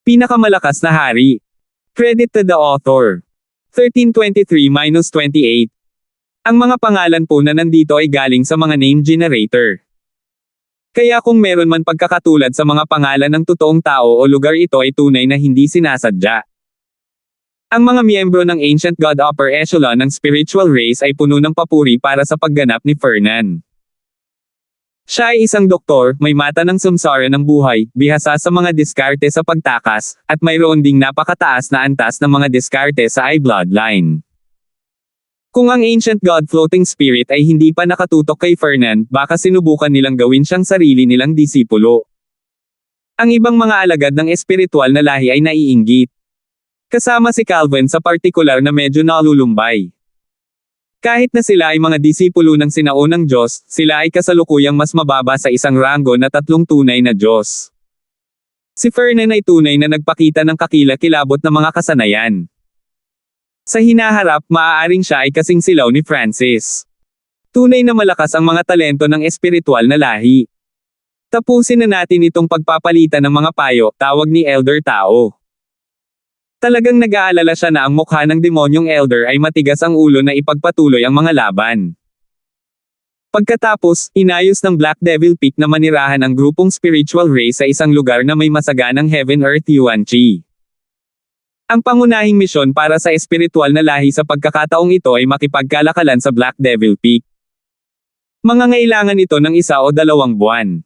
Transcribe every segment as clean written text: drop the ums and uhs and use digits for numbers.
Pinakamalakas na hari. Credit to the author. 1323-28. Ang mga pangalan po na nandito ay galing sa mga name generator. Kaya kung meron man pagkakatulad sa mga pangalan ng totoong tao o lugar, ito ay tunay na hindi sinasadya. Ang mga miyembro ng Ancient God Upper Echelon ng spiritual race ay puno ng papuri para sa pagganap ni Fernan. Siya ay isang doktor, may mata ng samsara ng buhay, bihasa sa mga diskarte sa pagtakas, at mayroon ding napakataas na antas ng mga diskarte sa I-bloodline. Kung ang Ancient God Floating Spirit ay hindi pa nakatutok kay Fernan, baka sinubukan nilang gawin siyang sarili nilang disipulo. Ang ibang mga alagad ng espiritual na lahi ay naiinggit. Kasama si Calvin sa partikular na medyo nalulumbay. Kahit na sila ay mga disipulo ng sinaunang Diyos, sila ay kasalukuyang mas mababa sa isang ranggo na tatlong tunay na Diyos. Si Fernan ay tunay na nagpakita ng kakilakilabot na mga kasanayan. Sa hinaharap, maaaring siya ay kasing silaw ni Francis. Tunay na malakas ang mga talento ng espiritual na lahi. Tapusin na natin itong pagpapalitan ng mga payo, tawag ni Elder Tao. Talagang nag-aalala siya na ang mukha ng demonyong elder ay matigas ang ulo na ipagpatuloy ang mga laban. Pagkatapos, inayos ng Black Devil Peak na manirahan ang grupong spiritual race sa isang lugar na may masaganang Heaven Earth Yuan Chi. Ang pangunahing misyon para sa espiritual na lahi sa pagkakataong ito ay makipagkalakalan sa Black Devil Peak. Mangangailangan ito ng 1 o 2 buwan.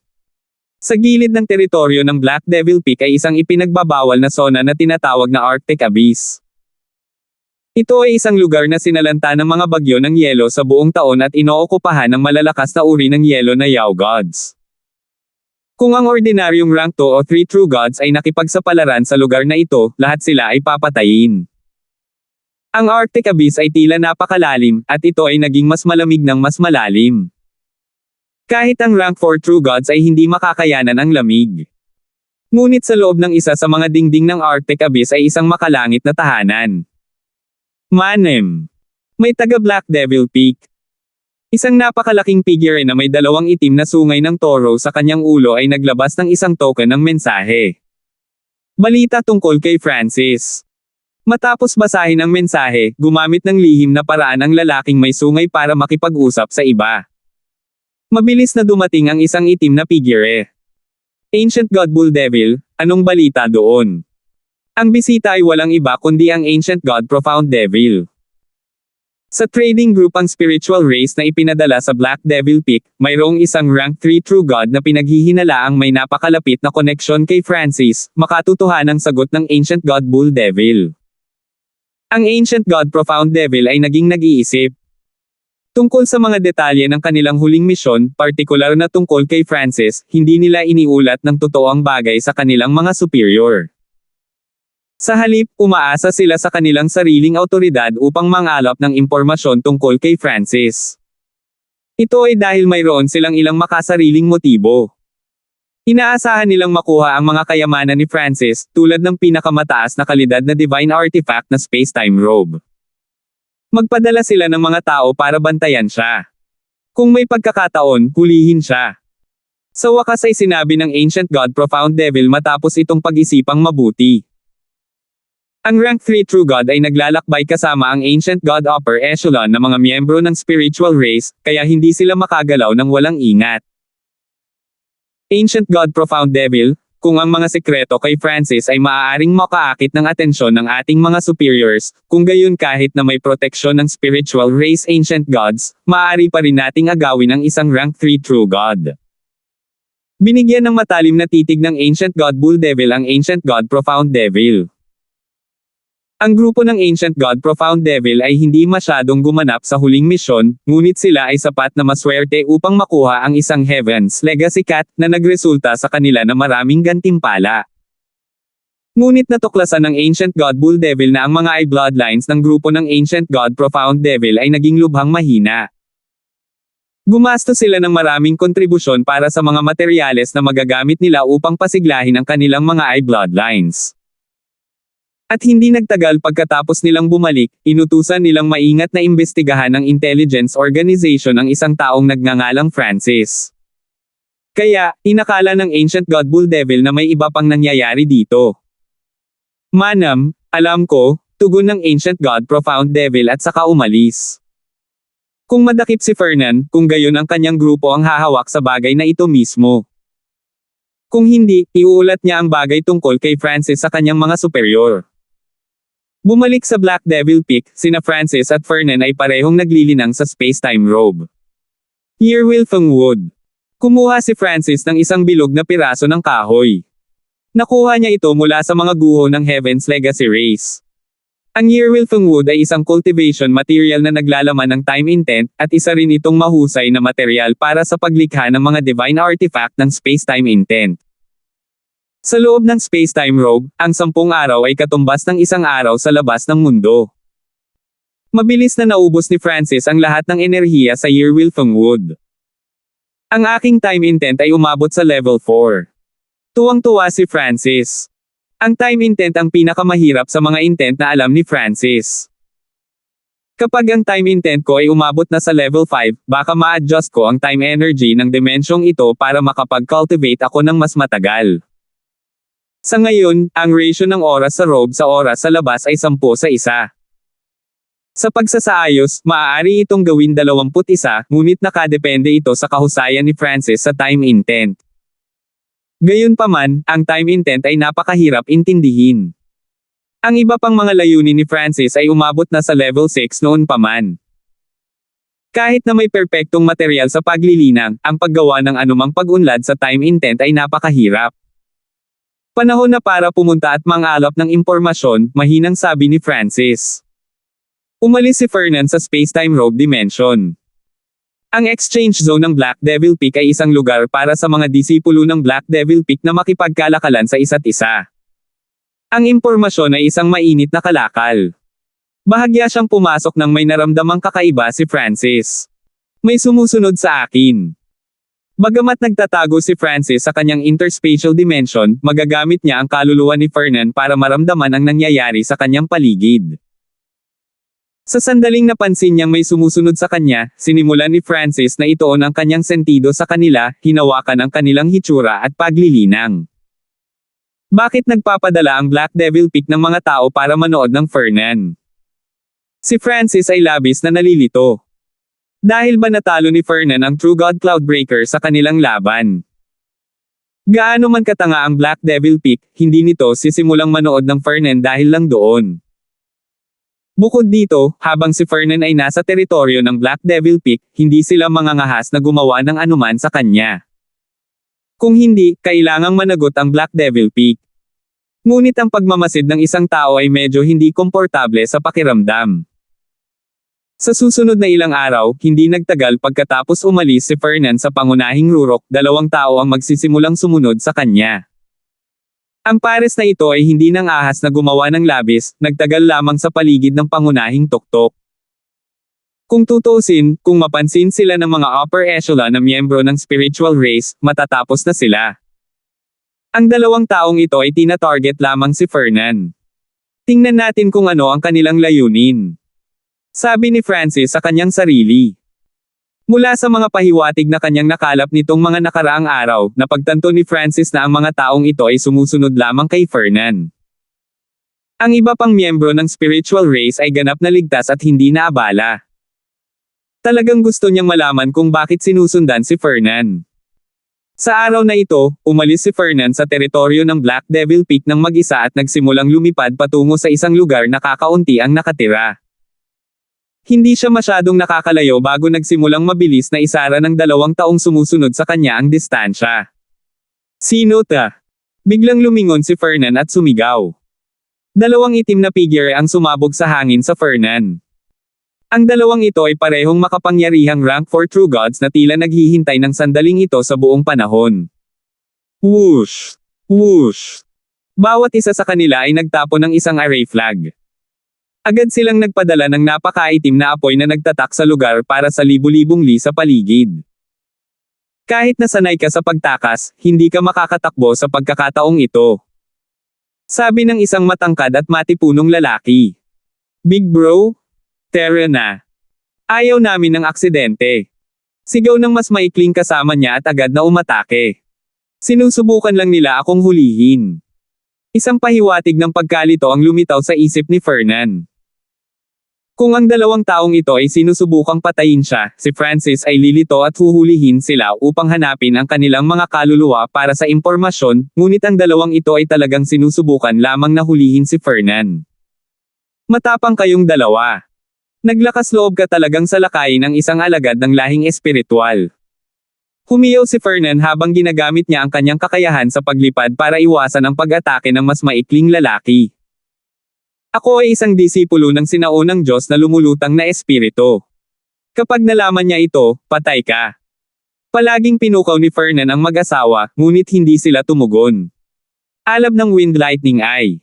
Sa gilid ng teritoryo ng Black Devil Peak ay isang ipinagbabawal na zona na tinatawag na Arctic Abyss. Ito ay isang lugar na sinalanta ng mga bagyo ng yelo sa buong taon at inookupahan ng malalakas na uri ng yelo na Yao Gods. Kung ang ordinaryong rank 2 o 3 True Gods ay nakipagsapalaran sa lugar na ito, lahat sila ay papatayin. Ang Arctic Abyss ay tila napakalalim, at ito ay naging mas malamig ng mas malalim. Kahit ang rank 4 True Gods ay hindi makakayanan ang lamig. Ngunit sa loob ng isa sa mga dingding ng Arctic Abyss ay isang makalangit na tahanan. Manem. May taga Black Devil Peak. Isang napakalaking figure na may 2 itim na sungay ng toro sa kanyang ulo ay naglabas ng isang token ng mensahe. Balita tungkol kay Francis. Matapos basahin ang mensahe, gumamit ng lihim na paraan ang lalaking may sungay para makipag-usap sa iba. Mabilis na dumating ang isang itim na figure. Ancient God Bull Devil, anong balita doon? Ang bisita ay walang iba kundi ang Ancient God Profound Devil. Sa trading group ang spiritual race na ipinadala sa Black Devil Peak, mayroong isang rank 3 True God na pinaghihinalaang may napakalapit na koneksyon kay Francis, makatutuhanang sagot ng Ancient God Bull Devil. Ang Ancient God Profound Devil ay naging nag-iisip tungkol sa mga detalye ng kanilang huling misyon, partikular na tungkol kay Francis, hindi nila iniulat ng totoo ang bagay sa kanilang mga superior. Sa halip, umaasa sila sa kanilang sariling awtoridad upang mangalap ng impormasyon tungkol kay Francis. Ito ay dahil mayroon silang ilang makasariling motibo. Inaasahan nilang makuha ang mga kayamanan ni Francis, tulad ng pinakamataas na kalidad na divine artifact na space-time robe. Magpadala sila ng mga tao para bantayan siya. Kung may pagkakataon, hulihin siya. Sa wakas ay sinabi ng Ancient God Profound Devil matapos itong pag-isipang mabuti. Ang rank 3 True God ay naglalakbay kasama ang Ancient God Upper Echelon na mga miyembro ng spiritual race, kaya hindi sila makagalaw ng walang ingat. Ancient God Profound Devil, kung ang mga sikreto kay Francis ay maaaring makaakit ng atensyon ng ating mga superiors, kung gayon kahit na may proteksyon ng spiritual race Ancient Gods, maaari pa rin nating agawin ang isang rank 3 True God. Binigyan ng matalim na titig ng Ancient God Bull Devil ang Ancient God Profound Devil. Ang grupo ng Ancient God Profound Devil ay hindi masyadong gumanap sa huling misyon, ngunit sila ay sapat na maswerte upang makuha ang isang Heaven's Legacy Cat na nagresulta sa kanila na maraming gantimpala. Ngunit natuklasan ng Ancient God Bull Devil na ang mga I-bloodlines ng grupo ng Ancient God Profound Devil ay naging lubhang mahina. Gumastos sila ng maraming kontribusyon para sa mga materyales na magagamit nila upang pasiglahin ang kanilang mga I-bloodlines. At hindi nagtagal pagkatapos nilang bumalik, inutusan nilang maingat na imbestigahan ng intelligence organization ang isang taong nagngangalang Francis. Kaya, inakala ng Ancient God Bull Devil na may iba pang nangyayari dito. Manam, alam ko, tugon ng Ancient God Profound Devil at saka umalis. Kung madakip si Fernan, kung gayon ang kanyang grupo ang hahawak sa bagay na ito mismo. Kung hindi, iuulat niya ang bagay tungkol kay Francis sa kanyang mga superior. Bumalik sa Black Devil Peak, sina Francis at Fernan ay parehong naglilinang sa space-time robe. Yearwill Fengwood. Kumuha si Francis ng isang bilog na piraso ng kahoy. Nakuha niya ito mula sa mga guho ng Heaven's Legacy Race. Ang Yearwill Fengwood ay isang cultivation material na naglalaman ng time intent, at isa rin itong mahusay na material para sa paglikha ng mga divine artifact ng space-time intent. Sa loob ng space-time robe, ang 10 araw ay katumbas ng isang araw sa labas ng mundo. Mabilis na naubos ni Francis ang lahat ng enerhiya sa Yearwill Fengwood. Ang aking time intent ay umabot sa level 4. Tuwang-tuwa si Francis. Ang time intent ang pinakamahirap sa mga intent na alam ni Francis. Kapag ang time intent ko ay umabot na sa level 5, baka ma-adjust ko ang time energy ng dimensyong ito para makapag-cultivate ako ng mas matagal. Sa ngayon, ang ratio ng oras sa robe sa oras sa labas ay 10 sa 1. Sa pagsasaayos, maaari itong gawin 21, ngunit nakadepende ito sa kahusayan ni Francis sa time intent. Gayunpaman, ang time intent ay napakahirap intindihin. Ang iba pang mga layunin ni Francis ay umabot na sa level 6 noon pa man. Kahit na may perpektong material sa paglilinang, ang paggawa ng anumang pag-unlad sa time intent ay napakahirap. Panahon na para pumunta at mangalap ng impormasyon, mahinang sabi ni Francis. Umalis si Fernan sa space-time robe dimension. Ang exchange zone ng Black Devil Peak ay isang lugar para sa mga disipulo ng Black Devil Peak na makipagkalakalan sa isa't isa. Ang impormasyon ay isang mainit na kalakal. Bahagya siyang pumasok nang may naramdamang kakaiba si Francis. May sumusunod sa akin. Bagamat nagtatago si Francis sa kanyang interspatial dimension, magagamit niya ang kaluluwa ni Fernan para maramdaman ang nangyayari sa kanyang paligid. Sa sandaling napansin niyang may sumusunod sa kanya, sinimulan ni Francis na ituon ang kanyang sentido sa kanila, hinawakan ang kanilang hitsura at paglilinang. Bakit nagpapadala ang Black Devil Peak ng mga tao para manood ng Fernan? Si Francis ay labis na nalilito. Dahil ba natalo ni Fernan ang True God Cloudbreaker sa kanilang laban? Gaano man katanga ang Black Devil Peak, hindi nito sisimulang manood ng Fernan dahil lang doon. Bukod dito, habang si Fernan ay nasa teritoryo ng Black Devil Peak, hindi sila mangangahas na gumawa ng anuman sa kanya. Kung hindi, kailangang managot ang Black Devil Peak. Ngunit ang pagmamasid ng isang tao ay medyo hindi komportable sa pakiramdam. Sa susunod na ilang araw, hindi nagtagal pagkatapos umalis si Fernan sa pangunahing rurok, 2 tao ang magsisimulang sumunod sa kanya. Ang pares na ito ay hindi nang ahas na gumawa ng labis, nagtagal lamang sa paligid ng pangunahing tuktok. Kung tutuusin, kung mapansin sila ng mga upper echelon na miyembro ng spiritual race, matatapos na sila. Ang 2 taong ito ay tina-target lamang si Fernan. Tingnan natin kung ano ang kanilang layunin. Sabi ni Francis sa kanyang sarili. Mula sa mga pahiwatig na kanyang nakalap nitong mga nakaraang araw, napagtanto ni Francis na ang mga taong ito ay sumusunod lamang kay Fernan. Ang iba pang miyembro ng spiritual race ay ganap na ligtas at hindi naabala. Talagang gusto niyang malaman kung bakit sinusundan si Fernan. Sa araw na ito, umalis si Fernan sa teritoryo ng Black Devil Peak ng mag-isa at nagsimulang lumipad patungo sa isang lugar na kakaunti ang nakatira. Hindi siya masyadong nakakalayo bago nagsimulang mabilis na isara ng 2 taong sumusunod sa kanya ang distansya. Sino ta? Biglang lumingon si Fernan at sumigaw. 2 itim na figure ang sumabog sa hangin sa Fernan. Ang 2 ito ay parehong makapangyarihang rank 4 true gods na tila naghihintay ng sandaling ito sa buong panahon. Whoosh! Whoosh! Bawat isa sa kanila ay nagtapo ng isang array flag. Agad silang nagpadala ng napakaitim na apoy na nagtatak sa lugar para sa libu-libong li sa paligid. Kahit nasanay ka sa pagtakas, hindi ka makakatakbo sa pagkakataong ito. Sabi ng isang matangkad at matipunong lalaki. Big bro? Tara na. Ayaw namin ng aksidente. Sigaw ng mas maikling kasama niya at agad na umatake. Sinusubukan lang nila akong hulihin. Isang pahiwatig ng pagkalito ang lumitaw sa isip ni Fernan. Kung ang dalawang taong ito ay sinusubukang patayin siya, si Francis ay lilito at huhulihin sila upang hanapin ang kanilang mga kaluluwa para sa impormasyon, ngunit ang dalawang ito ay talagang sinusubukan lamang na hulihin si Fernan. Matapang kayong dalawa. Naglakas loob ka talagang salakayin ang isang alagad ng lahing espiritual. Humiyaw si Fernan habang ginagamit niya ang kanyang kakayahan sa paglipad para iwasan ang pag-atake ng mas maikling lalaki. Ako ay isang disipulo ng sinaunang Diyos na lumulutang na espiritu. Kapag nalaman niya ito, patay ka. Palaging pinukaw ni Fernan ang mag-asawa, ngunit hindi sila tumugon. Alab ng Wind Lightning Eye.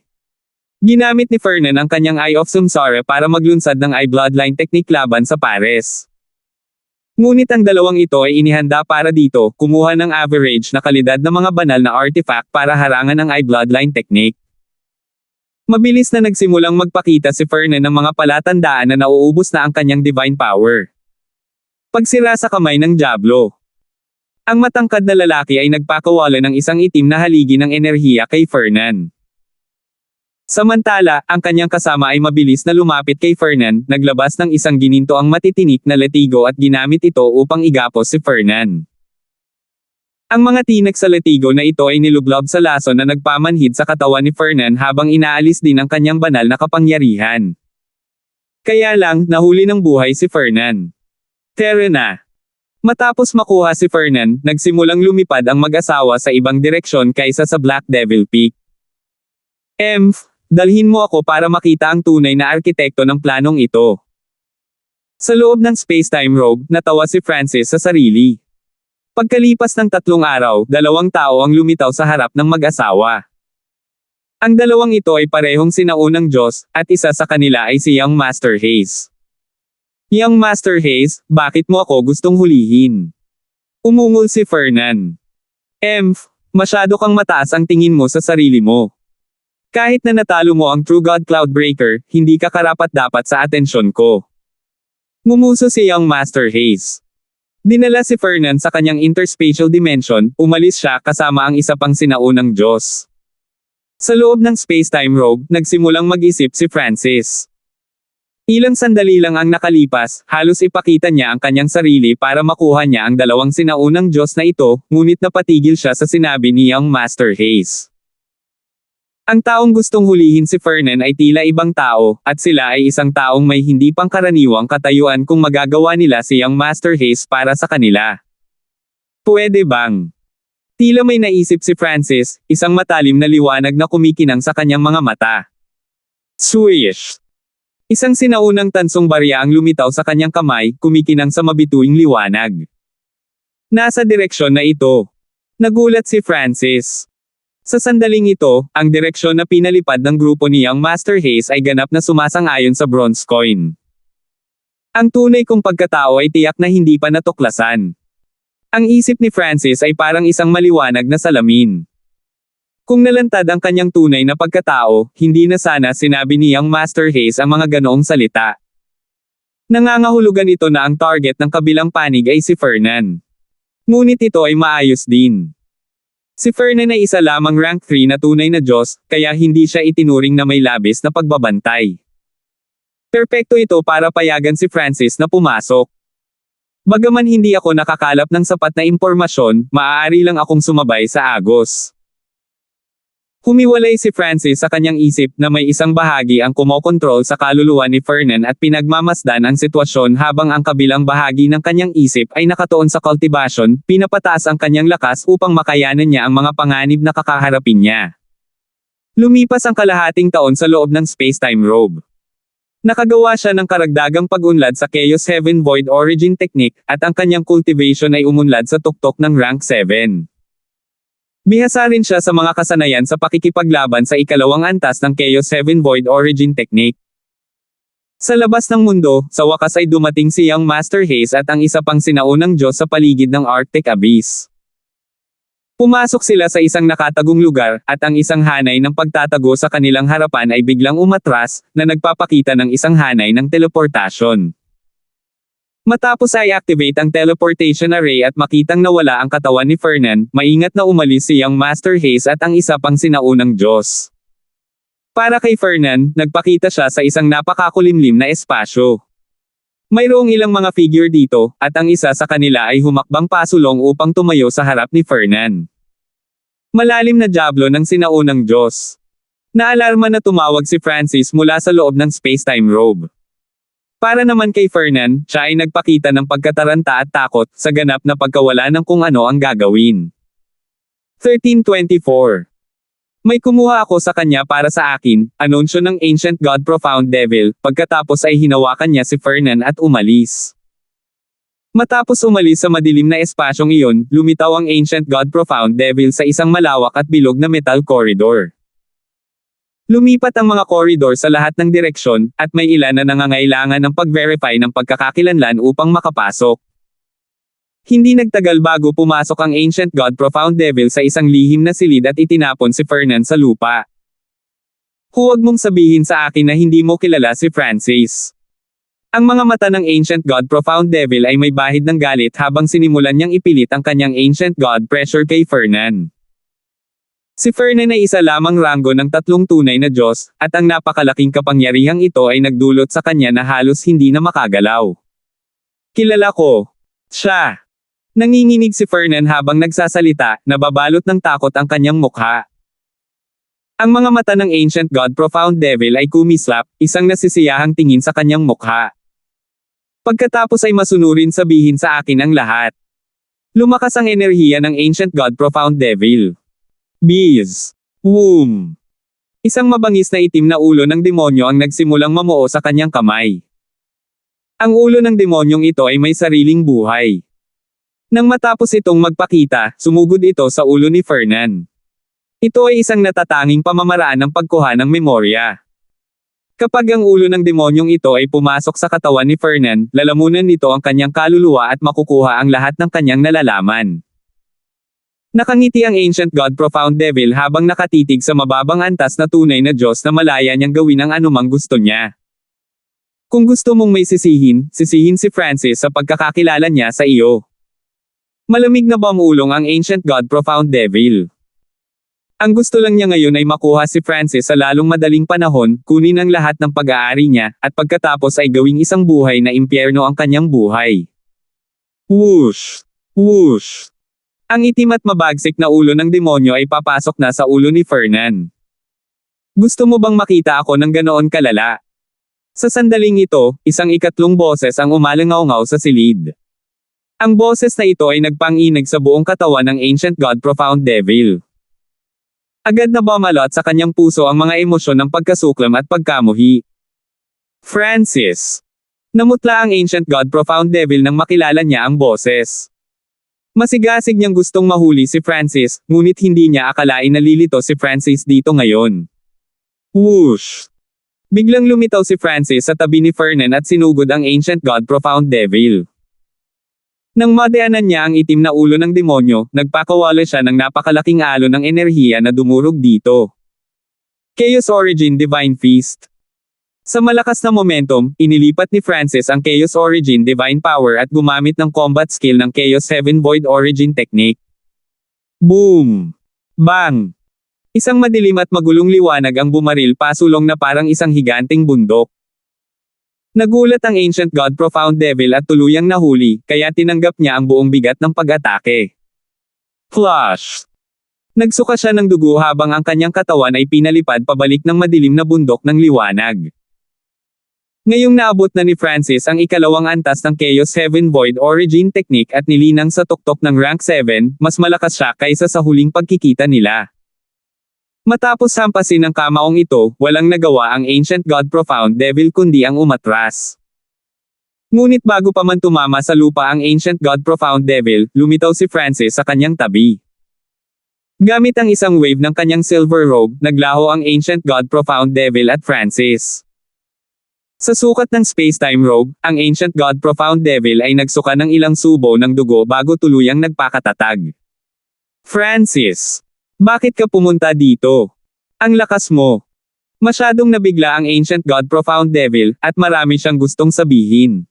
Ginamit ni Fernan ang kanyang Eye of Samsara para maglunsad ng Eye Bloodline technique laban sa pares. Ngunit ang dalawang ito ay inihanda para dito, kumuha ng average na kalidad ng mga banal na artifact para harangan ang Eye Bloodline technique. Mabilis na nagsimulang magpakita si Fernan ng mga palatandaan na nauubos na ang kanyang divine power. Pagsira sa kamay ng Diablo. Ang matangkad na lalaki ay nagpakawala ng isang itim na haligi ng enerhiya kay Fernan. Samantala, ang kanyang kasama ay mabilis na lumapit kay Fernan, naglabas ng isang gininto ang matitinik na latigo at ginamit ito upang igapos si Fernan. Ang mga tinek sa latigo na ito ay nilublob sa lason na nagpamanhid sa katawan ni Fernan habang inaalis din ang kanyang banal na kapangyarihan. Kaya lang, nahuli ng buhay si Fernan. Tara na. Matapos makuha si Fernan, nagsimulang lumipad ang mag-asawa sa ibang direksyon kaysa sa Black Devil Peak. Dalhin mo ako para makita ang tunay na arkitekto ng planong ito. Sa loob ng space-time robe, natawa si Francis sa sarili. Pagkalipas ng 3 araw, 2 tao ang lumitaw sa harap ng mag-asawa. Ang dalawang ito ay parehong sinaunang Diyos, at isa sa kanila ay si Young Master Hayes. Young Master Hayes, bakit mo ako gustong hulihin? Umungol si Fernan. Masyado kang mataas ang tingin mo sa sarili mo. Kahit na natalo mo ang True God Cloudbreaker, hindi ka karapat-dapat sa atensyon ko. Ngumuso si Young Master Hayes. Dinala si Fernan sa kanyang interspatial dimension, umalis siya kasama ang isa pang sinaunang Diyos. Sa loob ng space-time robe, nagsimulang mag-isip si Francis. Ilang sandali lang ang nakalipas, halos ipakita niya ang kanyang sarili para makuha niya ang dalawang sinaunang Diyos na ito, ngunit napatigil siya sa sinabi ni Young Master Hayes. Ang taong gustong hulihin si Fernan ay tila ibang tao, at sila ay isang taong may hindi pangkaraniwang katayuan kung magagawa nila si Young Master Hayes para sa kanila. Pwede bang? Tila may naisip si Francis, isang matalim na liwanag na kumikinang sa kanyang mga mata. Swish! Isang sinaunang tansong barya ang lumitaw sa kanyang kamay, kumikinang sa mabituing liwanag. Nasa direksyon na ito. Nagulat si Francis. Sa sandaling ito, ang direksyon na pinalipad ng grupo ni Young Master Hayes ay ganap na sumasang-ayon sa bronze coin. Ang tunay kong pagkatao ay tiyak na hindi pa natuklasan. Ang isip ni Francis ay parang isang maliwanag na salamin. Kung nalantad ang kanyang tunay na pagkatao, hindi na sana sinabi ni Young Master Hayes ang mga ganoong salita. Nangangahulugan ito na ang target ng kabilang panig ay si Fernan. Ngunit ito ay maayos din. Si Fernan ay isa lamang rank 3 na tunay na Diyos, kaya hindi siya itinuring na may labis na pagbabantay. Perpekto ito para payagan si Francis na pumasok. Bagaman hindi ako nakakalap ng sapat na impormasyon, maaari lang akong sumabay sa agos. Humiwalay si Francis sa kanyang isip na may isang bahagi ang kumokontrol sa kaluluwa ni Fernan at pinagmamasdan ang sitwasyon habang ang kabilang bahagi ng kanyang isip ay nakatuon sa cultivation, pinapataas ang kanyang lakas upang makayanan niya ang mga panganib na kakaharapin niya. Lumipas ang kalahating taon sa loob ng space-time robe. Nakagawa siya ng karagdagang pag-unlad sa Chaos Heaven Void Origin Technique, at ang kanyang cultivation ay umunlad sa tuktok ng rank 7. Bihasa rin siya sa mga kasanayan sa pakikipaglaban sa ikalawang antas ng Chaos Heaven Void Origin Technique. Sa labas ng mundo, sa wakas ay dumating si Young Master Hayes at ang isa pang sinaunang Diyos sa paligid ng Arctic Abyss. Pumasok sila sa isang nakatagong lugar, at ang isang hanay ng pagtatago sa kanilang harapan ay biglang umatras, na nagpapakita ng isang hanay ng teleportasyon. Matapos ay activate ang teleportation array at makitang nawala ang katawan ni Fernan, maingat na umalis si Young Master Hayes at ang isa pang sinaunang Diyos. Para kay Fernan, nagpakita siya sa isang napakakulimlim na espasyo. Mayroong ilang mga figure dito, at ang isa sa kanila ay humakbang pasulong upang tumayo sa harap ni Fernan. Malalim na dyablo ng sinaunang Diyos. Naalarma na tumawag si Francis mula sa loob ng space-time robe. Para naman kay Fernan, siya ay nagpakita ng pagkataranta at takot sa ganap na pagkawala ng kung ano ang gagawin. 1324. May kumuha ako sa kanya para sa akin, anunsyo ng Ancient God Profound Devil, pagkatapos ay hinawakan niya si Fernan at umalis. Matapos umalis sa madilim na espasyong iyon, lumitaw ang Ancient God Profound Devil sa isang malawak at bilog na metal corridor. Lumipat ang mga koridor sa lahat ng direksyon, at may ilan na nangangailangan ng pag-verify ng pagkakakilanlan upang makapasok. Hindi nagtagal bago pumasok ang Ancient God Profound Devil sa isang lihim na silid at itinapon si Fernan sa lupa. Huwag mong sabihin sa akin na hindi mo kilala si Francis. Ang mga mata ng Ancient God Profound Devil ay may bahid ng galit habang sinimulan niyang ipilit ang kanyang Ancient God pressure kay Fernan. Si Fernan ay isa lamang ranggo ng tatlong tunay na Diyos, at ang napakalaking kapangyarihang ito ay nagdulot sa kanya na halos hindi na makagalaw. Kilala ko. Siya. Nanginginig si Fernan habang nagsasalita, nababalot ng takot ang kanyang mukha. Ang mga mata ng Ancient God Profound Devil ay kumislap, isang nasisiyahang tingin sa kanyang mukha. Pagkatapos ay masunurin sabihin sa akin ang lahat. Lumakas ang enerhiya ng Ancient God Profound Devil. Bees. Womb. Isang mabangis na itim na ulo ng demonyo ang nagsimulang mamuo sa kanyang kamay. Ang ulo ng demonyong ito ay may sariling buhay. Nang matapos itong magpakita, sumugod ito sa ulo ni Fernan. Ito ay isang natatanging pamamaraan ng pagkuha ng memorya. Kapag ang ulo ng demonyong ito ay pumasok sa katawan ni Fernan, lalamunan nito ang kanyang kaluluwa at makukuha ang lahat ng kanyang nalalaman. Nakangiti ang Ancient God Profound Devil habang nakatitig sa mababang antas na tunay na Diyos na malaya niyang gawin ang anumang gusto niya. Kung gusto mong may sisihin si Francis sa pagkakakilala niya sa iyo. Malamig na bamulong ang Ancient God Profound Devil. Ang gusto lang niya ngayon ay makuha si Francis sa lalong madaling panahon, kunin ang lahat ng pag-aari niya, at pagkatapos ay gawing isang buhay na impyerno ang kanyang buhay. Whoosh! Whoosh! Ang itim at mabagsik na ulo ng demonyo ay papasok na sa ulo ni Fernan. Gusto mo bang makita ako ng ganoon kalala? Sa sandaling ito, isang ikatlong boses ang umalangaw-ngaw sa silid. Ang boses na ito ay nagpanginig sa buong katawan ng Ancient God Profound Devil. Agad na bumalot sa kanyang puso ang mga emosyon ng pagkasuklam at pagkamuhi. Francis. Namutla ang Ancient God Profound Devil nang makilala niya ang boses. Masigasig niyang gustong mahuli si Francis, ngunit hindi niya akalain na lilito si Francis dito ngayon. Whoosh! Biglang lumitaw si Francis sa tabi ni Fernan at sinugod ang Ancient God Profound Devil. Nang madaanan niya ang itim na ulo ng demonyo, nagpakawala siya ng napakalaking alon ng enerhiya na dumurog dito. Chaos Origin Divine Feast. Sa malakas na momentum, inilipat ni Francis ang Chaos Origin Divine Power at gumamit ng combat skill ng Chaos 7 Void Origin Technique. Boom! Bang! Isang madilim at magulong liwanag ang bumaril pasulong na parang isang higanting bundok. Nagulat ang Ancient God Profound Devil at tuluyang nahuli, kaya tinanggap niya ang buong bigat ng pag-atake. Flush! Nagsuka siya ng dugo habang ang kanyang katawan ay pinalipad pabalik ng madilim na bundok ng liwanag. Ngayong naabot na ni Francis ang ikalawang antas ng Chaos 7 Void Origin Technique at nilinang sa tuktok ng rank 7, mas malakas siya kaysa sa huling pagkikita nila. Matapos hampasin ang kamaong ito, walang nagawa ang Ancient God Profound Devil kundi ang umatras. Ngunit bago pa man tumama sa lupa ang Ancient God Profound Devil, lumitaw si Francis sa kanyang tabi. Gamit ang isang wave ng kanyang silver robe, naglaho ang Ancient God Profound Devil at Francis. Sa sukat ng space-time robe, ang Ancient God Profound Devil ay nagsuka ng ilang subo ng dugo bago tuluyang nagpakatatag. Francis! Bakit ka pumunta dito? Ang lakas mo! Masyadong nabigla ang Ancient God Profound Devil, at marami siyang gustong sabihin.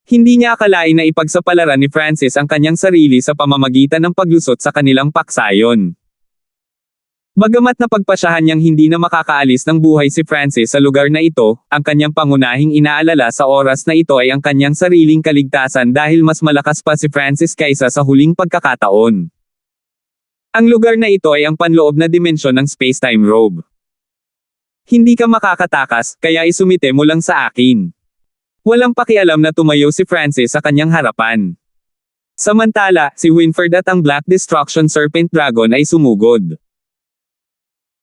Hindi niya akalain na ipagsapalaran ni Francis ang kanyang sarili sa pamamagitan ng paglusot sa kanilang paksayon. Bagamat napagpasyahan niyang hindi na makakaalis ng buhay si Francis sa lugar na ito, ang kanyang pangunahing inaalala sa oras na ito ay ang kanyang sariling kaligtasan dahil mas malakas pa si Francis kaysa sa huling pagkakataon. Ang lugar na ito ay ang panloob na dimensyon ng space-time robe. Hindi ka makakatakas, kaya isumite mo lang sa akin. Walang pakialam na tumayo si Francis sa kanyang harapan. Samantala, si Winfred at ang Black Destruction Serpent Dragon ay sumugod.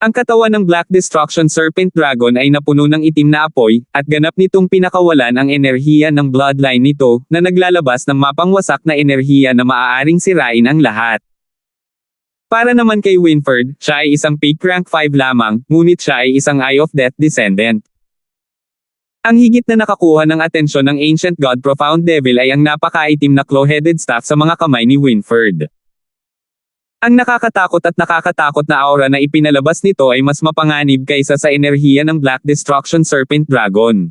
Ang katawan ng Black Destruction Serpent Dragon ay napuno ng itim na apoy, at ganap nitong pinakawalan ang enerhiya ng bloodline nito, na naglalabas ng mapangwasak na enerhiya na maaaring sirain ang lahat. Para naman kay Winfred, siya ay isang peak rank 5 lamang, ngunit siya ay isang Eye of Death descendant. Ang higit na nakakuha ng atensyon ng Ancient God Profound Devil ay ang napakaitim na claw-headed staff sa mga kamay ni Winfred. Ang nakakatakot na aura na ipinalabas nito ay mas mapanganib kaysa sa enerhiya ng Black Destruction Serpent Dragon.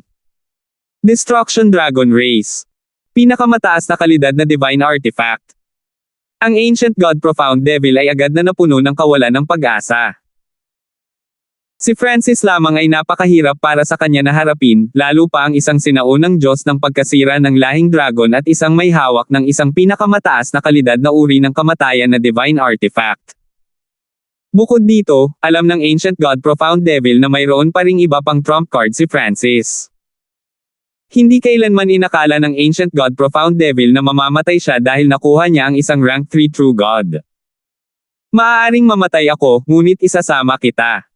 Destruction Dragon Race. Pinakamataas na kalidad na divine artifact. Ang Ancient God Profound Devil ay agad na napuno ng kawalan ng pag-asa. Si Francis lamang ay napakahirap para sa kanya na harapin, lalo pa ang isang sinaunang Diyos ng pagkasira ng lahing dragon at isang may hawak ng isang pinakamataas na kalidad na uri ng kamatayan na divine artifact. Bukod dito, alam ng Ancient God Profound Devil na mayroon pa ring iba pang trump card si Francis. Hindi kailanman inakala ng Ancient God Profound Devil na mamamatay siya dahil nakuha niya ang isang rank 3 True God. Maaaring mamatay ako, ngunit isasama kita.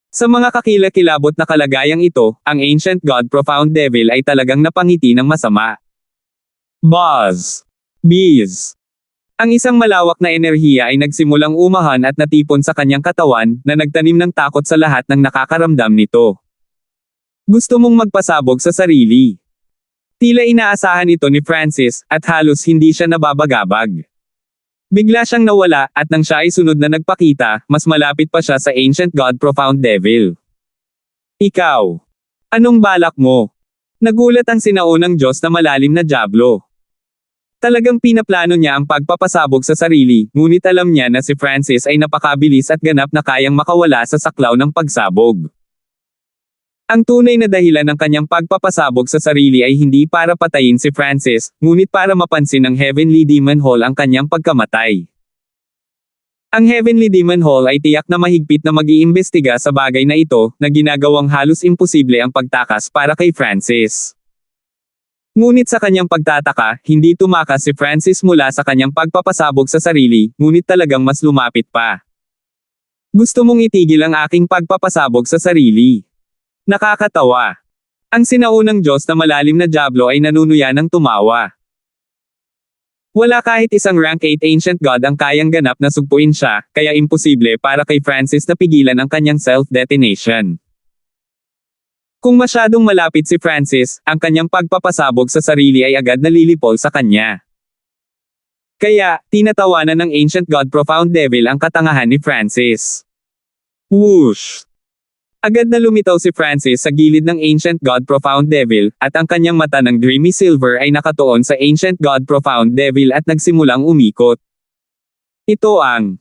Sa mga kakilakilabot na kalagayang ito, ang Ancient God Profound Devil ay talagang napangiti ng masama. Buzz. Bees. Ang isang malawak na enerhiya ay nagsimulang umahan at natipon sa kanyang katawan, na nagtanim ng takot sa lahat ng nakakaramdam nito. Gusto mong magpasabog sa sarili. Tila inaasahan ito ni Francis, at halos hindi siya nababagabag. Bigla siyang nawala, at nang siya ay sunod na nagpakita, mas malapit pa siya sa Ancient God Profound Devil. Ikaw. Anong balak mo? Nagulat ang sinaunang Diyos na malalim na dyablo. Talagang pinaplano niya ang pagpapasabog sa sarili, ngunit alam niya na si Francis ay napakabilis at ganap na kayang makawala sa saklaw ng pagsabog. Ang tunay na dahilan ng kanyang pagpapasabog sa sarili ay hindi para patayin si Francis, ngunit para mapansin ng Heavenly Demon Hall ang kanyang pagkamatay. Ang Heavenly Demon Hall ay tiyak na mahigpit na mag-iimbestiga sa bagay na ito, na ginagawang halos imposible ang pagtakas para kay Francis. Ngunit sa kanyang pagtataka, hindi tumakas si Francis mula sa kanyang pagpapasabog sa sarili, ngunit talagang mas lumapit pa. Gusto mong itigil ang aking pagpapasabog sa sarili. Nakakatawa. Ang sinaunang Diyos na malalim na dyablo ay nanunuya ng tumawa. Wala kahit isang rank 8 Ancient God ang kayang ganap na sugpuin siya, kaya imposible para kay Francis na pigilan ang kanyang self-detonation. Kung masyadong malapit si Francis, ang kanyang pagpapasabog sa sarili ay agad nalilipol sa kanya. Kaya, tinatawanan ng Ancient God Profound Devil ang katangahan ni Francis. Whoosh! Agad na lumitaw si Francis sa gilid ng Ancient God Profound Devil, at ang kanyang mata ng Dreamy Silver ay nakatuon sa Ancient God Profound Devil at nagsimulang umikot. Ito ang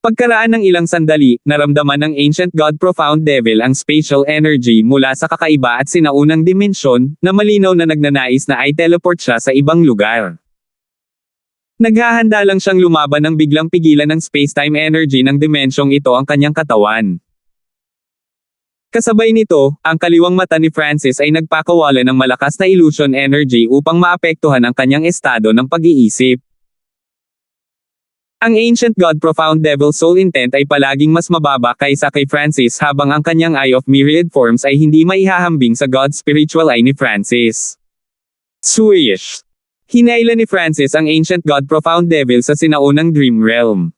pagkaraan ng ilang sandali, naramdaman ng Ancient God Profound Devil ang spatial energy mula sa kakaiba at sinaunang dimensyon, na malinaw na nagnanais na ay teleport siya sa ibang lugar. Naghahanda lang siyang lumaban nang biglang pigilan ng space-time energy ng dimensyong ito ang kanyang katawan. Kasabay nito, ang kaliwang mata ni Francis ay nagpakawala ng malakas na illusion energy upang maapektuhan ang kanyang estado ng pag-iisip. Ang Ancient God Profound Devil Soul Intent ay palaging mas mababa kaysa kay Francis habang ang kanyang Eye of Myriad Forms ay hindi maihahambing sa God Spiritual Eye ni Francis. Swish! Hinayla ni Francis ang Ancient God Profound Devil sa sinaunang Dream Realm.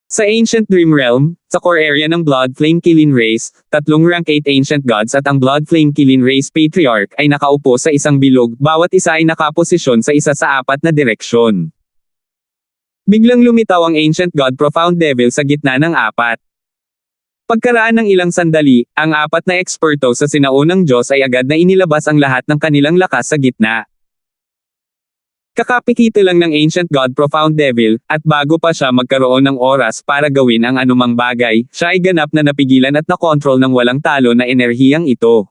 Sa Ancient Dream Realm, sa core area ng Blood Flame Killing Race, 3 rank 8 Ancient Gods at ang Blood Flame Killing Race Patriarch ay nakaupo sa isang bilog, bawat isa ay nakaposisyon sa isa sa 4 na direksyon. Biglang lumitaw ang Ancient God Profound Devil sa gitna ng 4. Pagkaraan ng ilang sandali, ang 4 na eksperto sa sinaunang Diyos ay agad na inilabas ang lahat ng kanilang lakas sa gitna. Kakapikito lang ng Ancient God Profound Devil, at bago pa siya magkaroon ng oras para gawin ang anumang bagay, siya ay ganap na napigilan at nakontrol ng walang talo na enerhiyang ito.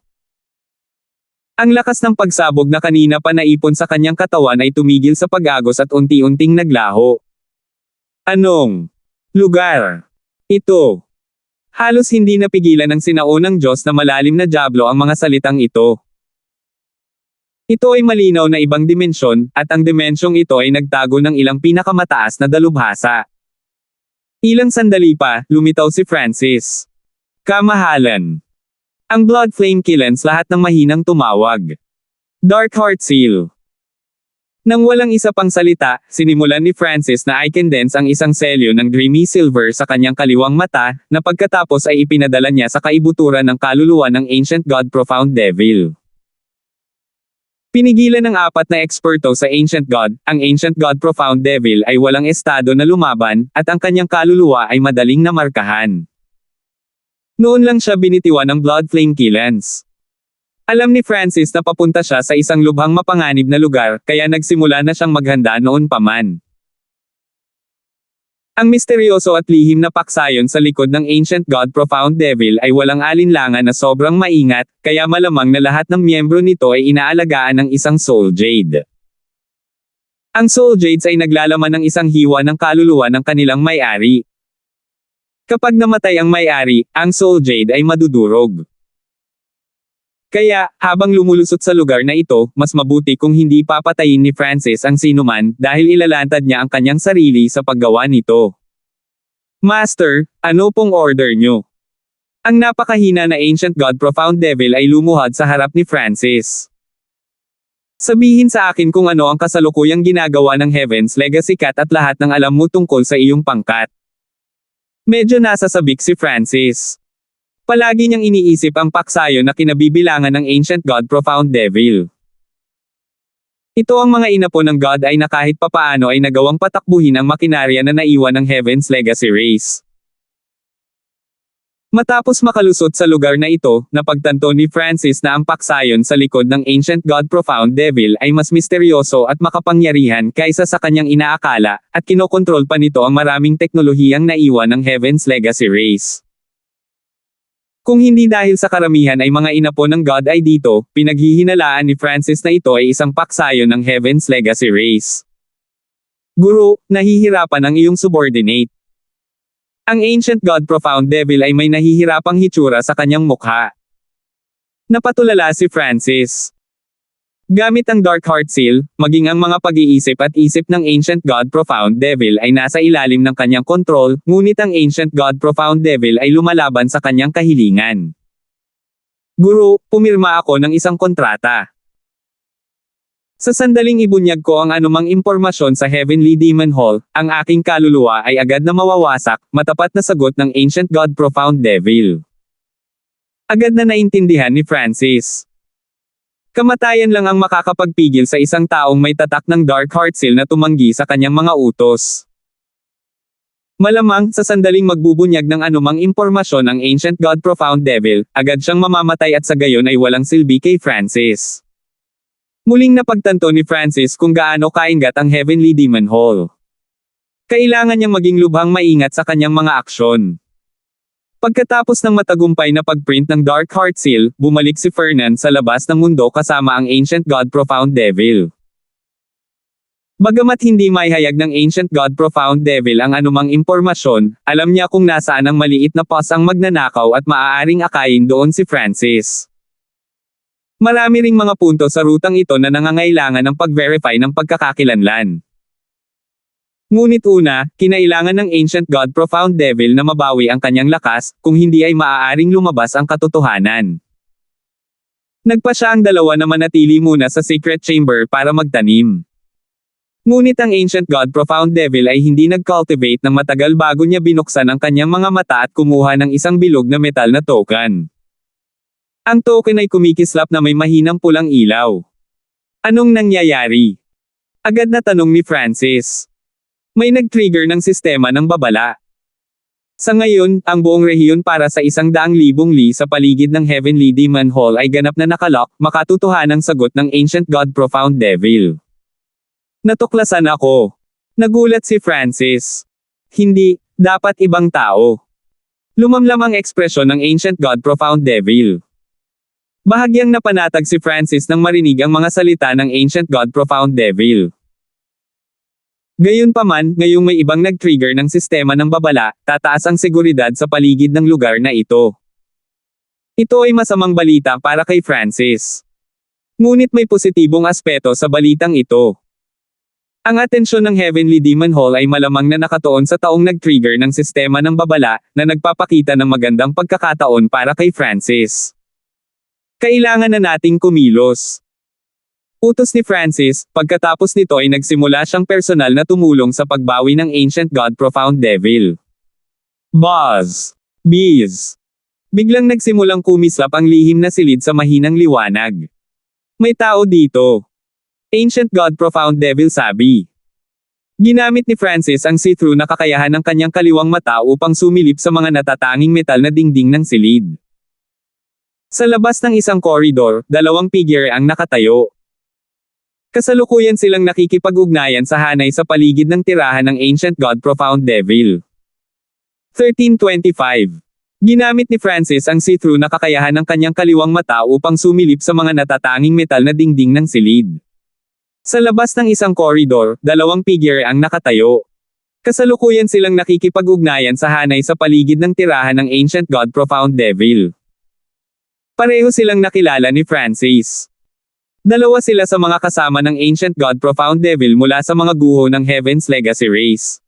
Ang lakas ng pagsabog na kanina pa naipon sa kanyang katawan ay tumigil sa pag-agos at unti-unting naglaho. Anong lugar ito? Halos hindi napigilan ng sinaunang Diyos na malalim na Diablo ang mga salitang ito. Ito ay malinaw na ibang dimensyon, at ang dimensyong ito ay nagtago ng ilang pinakamataas na dalubhasa. Ilang sandali pa, lumitaw si Francis. Kamahalan. Ang Blood Flame Killens lahat ng mahinang tumawag. Dark Heart Seal. Nang walang isa pang salita, sinimulan ni Francis na i-condense ang isang selyo ng Dreamy Silver sa kanyang kaliwang mata, na pagkatapos ay ipinadala niya sa kaibuturan ng kaluluwa ng Ancient God Profound Devil. Pinigilan ng 4 na eksperto sa Ancient God, ang Ancient God Profound Devil ay walang estado na lumaban, at ang kanyang kaluluwa ay madaling namarkahan. Noon lang siya binitiwan ng Blood Flame Killens. Alam ni Francis na papunta siya sa isang lubhang mapanganib na lugar, kaya nagsimula na siyang maghanda noon pa man. Ang misteryoso at lihim na paksayon sa likod ng Ancient God Profound Devil ay walang alinlangan na sobrang maingat, kaya malamang na lahat ng miyembro nito ay inaalagaan ng isang Soul Jade. Ang Soul Jades ay naglalaman ng isang hiwa ng kaluluwa ng kanilang may-ari. Kapag namatay ang may-ari, ang Soul Jade ay madudurog. Kaya, habang lumulusot sa lugar na ito, mas mabuti kung hindi papatayin ni Francis ang sinuman, dahil ilalantad niya ang kanyang sarili sa paggawa nito. Master, ano pong order nyo? Ang napakahina na Ancient God Profound Devil ay lumuhad sa harap ni Francis. Sabihin sa akin kung ano ang kasalukuyang ginagawa ng Heaven's Legacy Cat at lahat ng alam mo tungkol sa iyong pangkat. Medyo nasasabik si Francis. Palagi niyang iniisip ang paksayo na kinabibilangan ng Ancient God Profound Devil. Ito ang mga inapo ng God ay na kahit papaano ay nagawang patakbuhin ang makinarya na naiwan ng Heaven's Legacy Race. Matapos makalusot sa lugar na ito, napagtanto ni Francis na ang paksayon sa likod ng Ancient God Profound Devil ay mas misteryoso at makapangyarihan kaysa sa kanyang inaakala, at kinokontrol pa nito ang maraming teknolohiyang naiwan ng Heaven's Legacy Race. Kung hindi dahil sa karamihan ay mga inapo ng God ay dito, pinaghihinalaan ni Francis na ito ay isang paksayon ng Heaven's Legacy Race. Guru, nahihirapan ang iyong subordinate. Ang Ancient God Profound Devil ay may nahihirapang hitsura sa kanyang mukha. Napatulala si Francis. Gamit ang Dark Heart Seal, maging ang mga pag-iisip at isip ng Ancient God Profound Devil ay nasa ilalim ng kanyang kontrol, ngunit ang Ancient God Profound Devil ay lumalaban sa kanyang kahilingan. Guru, pumirma ako ng isang kontrata. Sa sandaling ibunyag ko ang anumang impormasyon sa Heavenly Demon Hall, ang aking kaluluwa ay agad na mawawasak, matapat na sagot ng Ancient God Profound Devil. Agad na naintindihan ni Francis. Kamatayan lang ang makakapagpigil sa isang taong may tatak ng Dark Heart Seal na tumanggi sa kanyang mga utos. Malamang, sa sandaling magbubunyag ng anumang impormasyon ang Ancient God Profound Devil, agad siyang mamamatay at sa gayon ay walang silbi kay Francis. Muling napagtanto ni Francis kung gaano kaingat ang Heavenly Demon Hall. Kailangan niyang maging lubhang maingat sa kanyang mga aksyon. Pagkatapos ng matagumpay na pagprint ng Dark Heart Seal, bumalik si Fernand sa labas ng mundo kasama ang Ancient God Profound Devil. Bagamat hindi maihayag ng Ancient God Profound Devil ang anumang impormasyon, alam niya kung nasaan ang maliit na pos ang magnanakaw at maaaring akayin doon si Francis. Marami ring mga punto sa rutang ito na nangangailangan ng pag-verify ng pagkakakilanlan. Ngunit una, kinailangan ng Ancient God Profound Devil na mabawi ang kanyang lakas, kung hindi ay maaaring lumabas ang katotohanan. Nagpa siya ang dalawa na manatili muna sa secret chamber para magtanim. Ngunit ang Ancient God Profound Devil ay hindi nag-cultivate ng matagal bago niya binuksan ang kanyang mga mata at kumuha ng isang bilog na metal na token. Ang token ay kumikislap na may mahinang pulang ilaw. Anong nangyayari? Agad na tanong ni Francis. May nag-trigger ng sistema ng babala. Sa ngayon, ang buong rehiyon para sa 100,000 li sa paligid ng Heavenly Demon Hall ay ganap na nakalock, makatutuhanang sagot ng Ancient God Profound Devil. Natuklasan ako. Nagulat si Francis. Hindi, dapat ibang tao. Lumamlam ang ekspresyon ng Ancient God Profound Devil. Bahagyang napanatag si Francis nang marinig ang mga salita ng Ancient God Profound Devil. Gayunpaman, ngayong may ibang nag-trigger ng sistema ng babala, tataas ang seguridad sa paligid ng lugar na ito. Ito ay masamang balita para kay Francis. Ngunit may positibong aspeto sa balitang ito. Ang atensyon ng Heavenly Demon Hall ay malamang na nakatuon sa taong nag-trigger ng sistema ng babala, na nagpapakita ng magandang pagkakataon para kay Francis. Kailangan na nating kumilos. Utos ni Francis, pagkatapos nito ay nagsimula siyang personal na tumulong sa pagbawi ng Ancient God Profound Devil. Buzz! Bees! Biglang nagsimulang kumislap ang lihim na silid sa mahinang liwanag. May tao dito. Ancient God Profound Devil sabi. Ginamit ni Francis ang see-through na kakayahan ng kanyang kaliwang mata upang sumilip sa mga natatanging metal na dingding ng silid. Sa labas ng isang koridor, dalawang figure ang nakatayo. Kasalukuyan silang nakikipag-ugnayan sa hanay sa paligid ng tirahan ng Ancient God Profound Devil. 1325. Ginamit ni Francis ang see-through na kakayahan ng kanyang kaliwang mata upang sumilip sa mga natatanging metal na dingding ng silid. Sa labas ng isang koridor, dalawang figure ang nakatayo. Kasalukuyan silang nakikipag-ugnayan sa hanay sa paligid ng tirahan ng Ancient God Profound Devil. Pareho silang nakilala ni Francis. Dalawa sila sa mga kasama ng Ancient God Profound Devil mula sa mga guho ng Heaven's Legacy Race.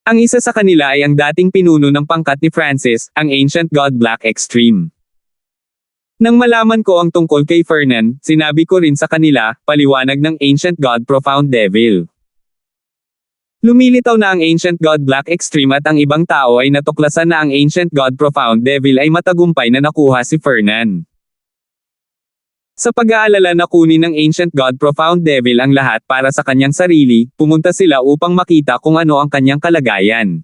Ang isa sa kanila ay ang dating pinuno ng pangkat ni Francis, ang Ancient God Black Extreme. Nang malaman ko ang tungkol kay Fernan, sinabi ko rin sa kanila, paliwanag ng Ancient God Profound Devil. Lumilitaw na ang Ancient God Black Extreme at ang ibang tao ay natuklasan na ang Ancient God Profound Devil ay matagumpay na nakuha si Fernan. Sa pag-aalala na kunin ng Ancient God Profound Devil ang lahat para sa kanyang sarili, pumunta sila upang makita kung ano ang kanyang kalagayan.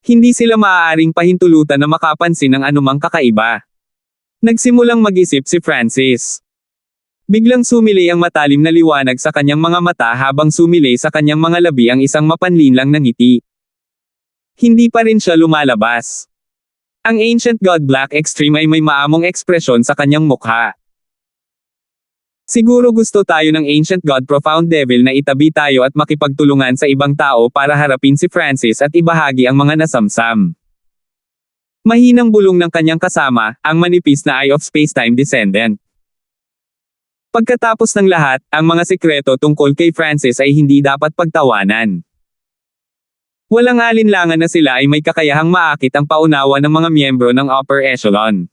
Hindi sila maaaring pahintulutan na makapansin ng anumang kakaiba. Nagsimulang mag-isip si Francis. Biglang sumilay ang matalim na liwanag sa kanyang mga mata habang sumilay sa kanyang mga labi ang isang mapanlinlang na ngiti. Hindi pa rin siya lumalabas. Ang Ancient God Black Extreme ay may maamong ekspresyon sa kanyang mukha. Siguro gusto tayo ng Ancient God Profound Devil na itabi tayo at makipagtulungan sa ibang tao para harapin si Francis at ibahagi ang mga nasamsam. Mahinang bulong ng kanyang kasama, ang manipis na Eye of Spacetime Descendant. Pagkatapos ng lahat, ang mga sikreto tungkol kay Francis ay hindi dapat pagtawanan. Walang alinlangan na sila ay may kakayahang maakit ang paunawa ng mga miyembro ng Upper Echelon.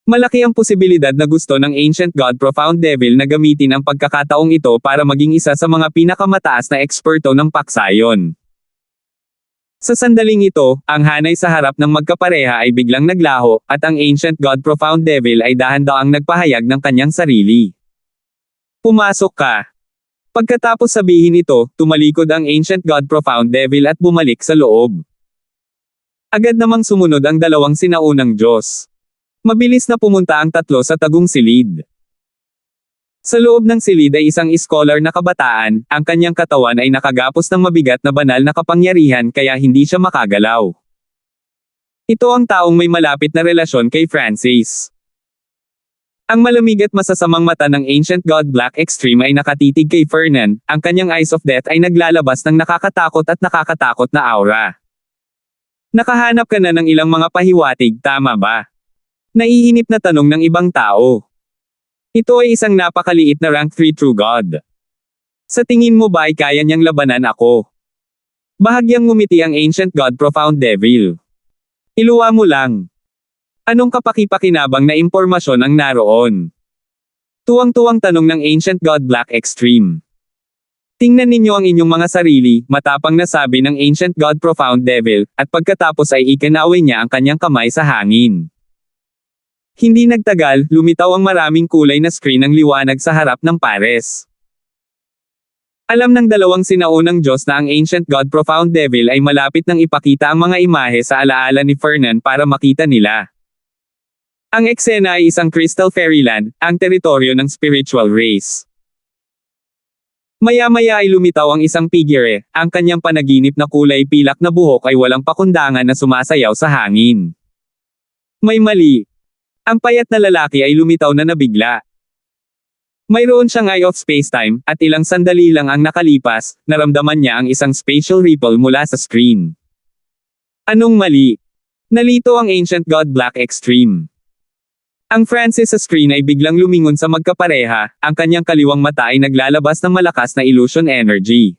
Malaki ang posibilidad na gusto ng Ancient God Profound Devil na gamitin ang pagkakataong ito para maging isa sa mga pinakamataas na eksperto ng paksayon. Sa sandaling ito, ang hanay sa harap ng magkapareha ay biglang naglaho, at ang Ancient God Profound Devil ay dahan-daang nagpahayag ng kanyang sarili. Pumasok ka. Pagkatapos sabihin ito, tumalikod ang Ancient God Profound Devil at bumalik sa loob. Agad namang sumunod ang dalawang sinaunang Diyos. Mabilis na pumunta ang tatlo sa tagong silid. Sa loob ng silid ay isang scholar na kabataan, ang kanyang katawan ay nakagapos ng mabigat na banal na kapangyarihan kaya hindi siya makagalaw. Ito ang taong may malapit na relasyon kay Francis. Ang malamig at masasamang mata ng Ancient God Black Extreme ay nakatitig kay Fernan, ang kanyang eyes of death ay naglalabas ng nakakatakot na aura. Nakahanap ka na ng ilang mga pahiwatig, tama ba? Naiinip na tanong ng ibang tao. Ito ay isang napakaliit na rank 3 True God. Sa tingin mo ba ay kaya niyang labanan ako? Bahagyang ngumiti ang Ancient God Profound Devil. Iluwa mo lang. Anong kapaki-pakinabang na impormasyon ang naroon? Tuwang-tuwang tanong ng Ancient God Black Extreme. Tingnan ninyo ang inyong mga sarili, matapang na sabi ng Ancient God Profound Devil, at pagkatapos ay ikinaway niya ang kanyang kamay sa hangin. Hindi nagtagal, lumitaw ang maraming kulay na screen ng liwanag sa harap ng pares. Alam ng dalawang sinaunang Diyos na ang Ancient God Profound Devil ay malapit nang ipakita ang mga imahe sa alaala ni Fernan para makita nila. Ang eksena ay isang Crystal Fairyland, ang teritoryo ng spiritual race. Maya-maya ay lumitaw ang isang figure, ang kanyang panaginip na kulay pilak na buhok ay walang pakundangan na sumasayaw sa hangin. May mali. Ang payat na lalaki ay lumitaw na nabigla. Mayroon siyang eye of spacetime, at ilang sandali lang ang nakalipas, naramdaman niya ang isang spatial ripple mula sa screen. Anong mali? Nalito ang Ancient God Black Extreme. Ang Francis sa screen ay biglang lumingon sa magkapareha, ang kanyang kaliwang mata ay naglalabas ng malakas na illusion energy.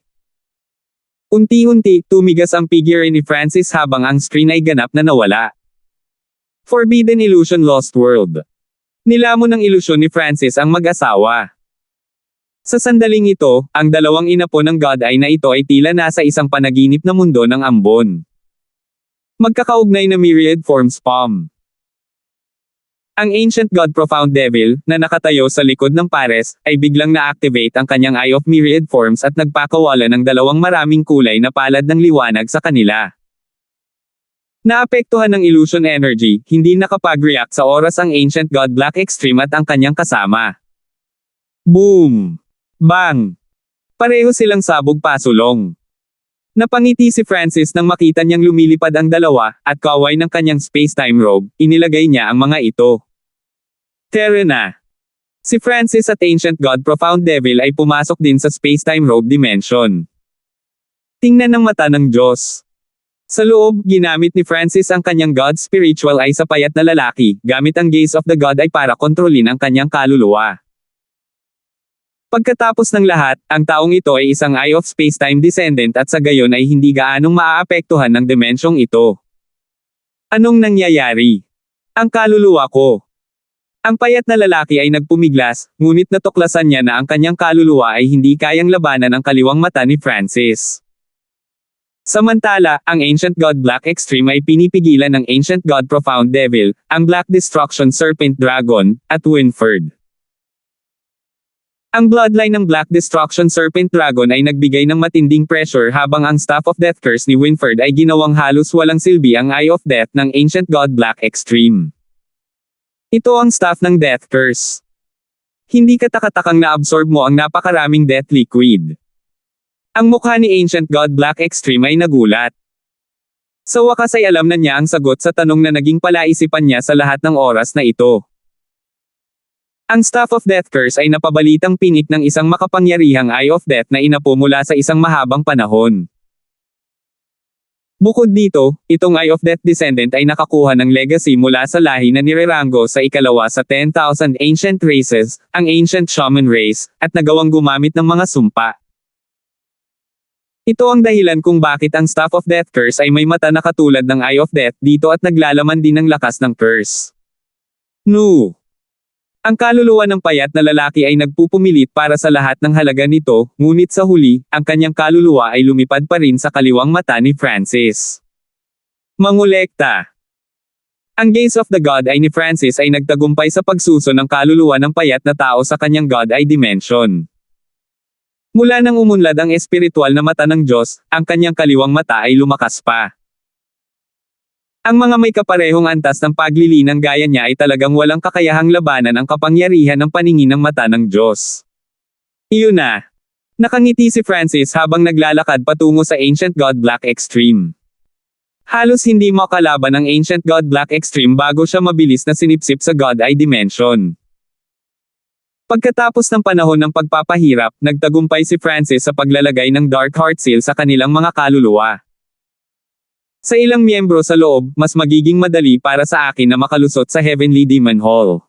Unti-unti, tumigas ang figure ni Francis habang ang screen ay ganap na nawala. Forbidden Illusion Lost World. Nilamon ng ilusyon ni Francis ang mag-asawa. Sa sandaling ito, ang dalawang inapo ng God Eye na ito ay tila nasa isang panaginip na mundo ng ambon. Magkakaugnay na myriad forms palm. Ang Ancient God Profound Devil, na nakatayo sa likod ng pares, ay biglang na-activate ang kanyang Eye of Myriad Forms at nagpakawala ng dalawang maraming kulay na palad ng liwanag sa kanila. Naapektuhan ng illusion energy, hindi nakapag-react sa oras ang Ancient God Black Extreme at ang kanyang kasama. Boom! Bang! Pareho silang sabog pasulong. Napangiti si Francis nang makita niyang lumilipad ang dalawa, at kaway ng kanyang space-time robe, inilagay niya ang mga ito. Tara na! Si Francis at Ancient God Profound Devil ay pumasok din sa space-time robe dimension. Tingnan ng mata ng Diyos. Sa loob, ginamit ni Francis ang kanyang God Spiritual Eye sa payat na lalaki, gamit ang gaze of the God Eye para kontrolin ang kanyang kaluluwa. Pagkatapos ng lahat, ang taong ito ay isang Eye of Space-Time Descendant at sa gayon ay hindi gaanong maaapektuhan ng dimensyong ito. Anong nangyayari? Ang kaluluwa ko. Ang payat na lalaki ay nagpumiglas, ngunit natuklasan niya na ang kanyang kaluluwa ay hindi kayang labanan ang kaliwang mata ni Francis. Samantala, ang Ancient God Black Extreme ay pinipigilan ng Ancient God Profound Devil, ang Black Destruction Serpent Dragon, at Winford. Ang bloodline ng Black Destruction Serpent Dragon ay nagbigay ng matinding pressure habang ang Staff of Death Curse ni Winford ay ginawang halos walang silbi ang Eye of Death ng Ancient God Black Extreme. Ito ang staff ng Death Curse. Hindi katakatakang na-absorb mo ang napakaraming death liquid. Ang mukha ni Ancient God Black Extreme ay nagulat. Sa wakas ay alam na niya ang sagot sa tanong na naging palaisipan niya sa lahat ng oras na ito. Ang Staff of Death Curse ay napabalitang pinik ng isang makapangyarihang Eye of Death na inapo mula sa isang mahabang panahon. Bukod dito, itong Eye of Death Descendant ay nakakuha ng legacy mula sa lahi na nirerango sa ikalawa sa 10,000 Ancient Races, ang Ancient Shaman Race, at nagawang gumamit ng mga sumpa. Ito ang dahilan kung bakit ang Staff of Death Curse ay may mata na katulad ng Eye of Death dito at naglalaman din ng lakas ng curse. No. Ang kaluluwa ng payat na lalaki ay nagpupumilit para sa lahat ng halaga nito, ngunit sa huli, ang kanyang kaluluwa ay lumipad pa rin sa kaliwang mata ni Francis. Mangolekta. Ang gaze of the God Eye ni Francis ay nagtagumpay sa pagsuso ng kaluluwa ng payat na tao sa kanyang God Eye dimension. Mula nang umunlad ang espiritual na mata ng Diyos, ang kanyang kaliwang mata ay lumakas pa. Ang mga may kaparehong antas ng paglilinang gaya niya ay talagang walang kakayahang labanan ang kapangyarihan ng paningin ng mata ng Diyos. Iyon na. Nakangiti si Francis habang naglalakad patungo sa Ancient God Black Extreme. Halos hindi makalaban ang Ancient God Black Extreme bago siya mabilis na sinipsip sa God Eye Dimension. Pagkatapos ng panahon ng pagpapahirap, nagtagumpay si Francis sa paglalagay ng Dark Heart Seal sa kanilang mga kaluluwa. Sa ilang miyembro sa loob, mas magiging madali para sa akin na makalusot sa Heavenly Demon Hall.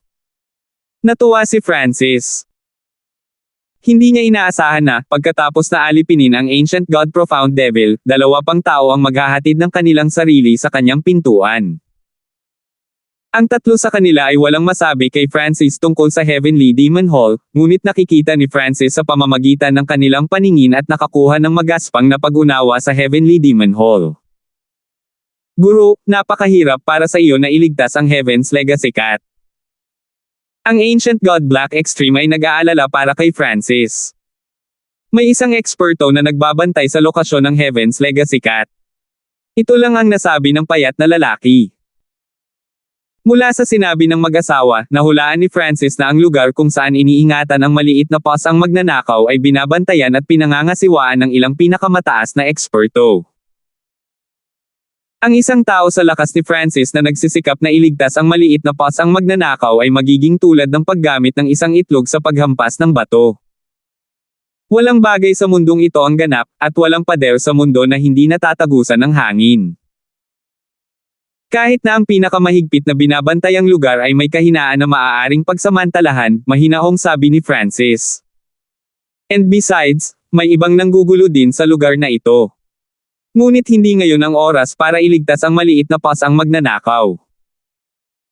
Natuwa si Francis. Hindi niya inaasahan na, pagkatapos na alipinin ang Ancient God Profound Devil, dalawa pang tao ang maghahatid ng kanilang sarili sa kanyang pintuan. Ang tatlo sa kanila ay walang masabi kay Francis tungkol sa Heavenly Demon Hall, ngunit nakikita ni Francis sa pamamagitan ng kanilang paningin at nakakuha ng magaspang na pag-unawa sa Heavenly Demon Hall. Guru, napakahirap para sa iyo na iligtas ang Heaven's Legacy Cat. Ang Ancient God Black Extreme ay nag-aalala para kay Francis. May isang eksperto na nagbabantay sa lokasyon ng Heaven's Legacy Cat. Ito lang ang nasabi ng payat na lalaki. Mula sa sinabi ng mag-asawa, nahulaan ni Francis na ang lugar kung saan iniingatan ang maliit na pos ang magnanakaw ay binabantayan at pinangangasiwaan ng ilang pinakamataas na eksperto. Ang isang tao sa lakas ni Francis na nagsisikap na iligtas ang maliit na pos ang magnanakaw ay magiging tulad ng paggamit ng isang itlog sa paghampas ng bato. Walang bagay sa mundong ito ang ganap, at walang pader sa mundo na hindi natatagusan ng hangin. Kahit na ang pinakamahigpit na binabantayang lugar ay may kahinaan na maaaring pagsamantalahan, mahinahong sabi ni Francis. And besides, may ibang nanggugulo din sa lugar na ito. Ngunit hindi ngayon ang oras para iligtas ang maliit na pos ang magnanakaw.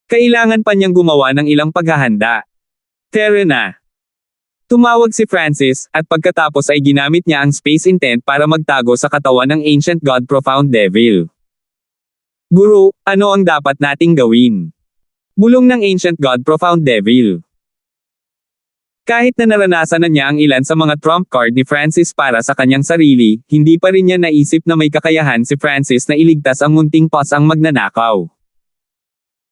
Kailangan pa niyang gumawa ng ilang paghahanda. Tara na. Tumawag si Francis, at pagkatapos ay ginamit niya ang space intent para magtago sa katawan ng Ancient God Profound Devil. Guru, ano ang dapat nating gawin? Bulong ng Ancient God Profound Devil. Kahit na naranasan na niya ang ilan sa mga trump card ni Francis para sa kanyang sarili, hindi pa rin niya naisip na may kakayahan si Francis na iligtas ang munting pos ang magnanakaw.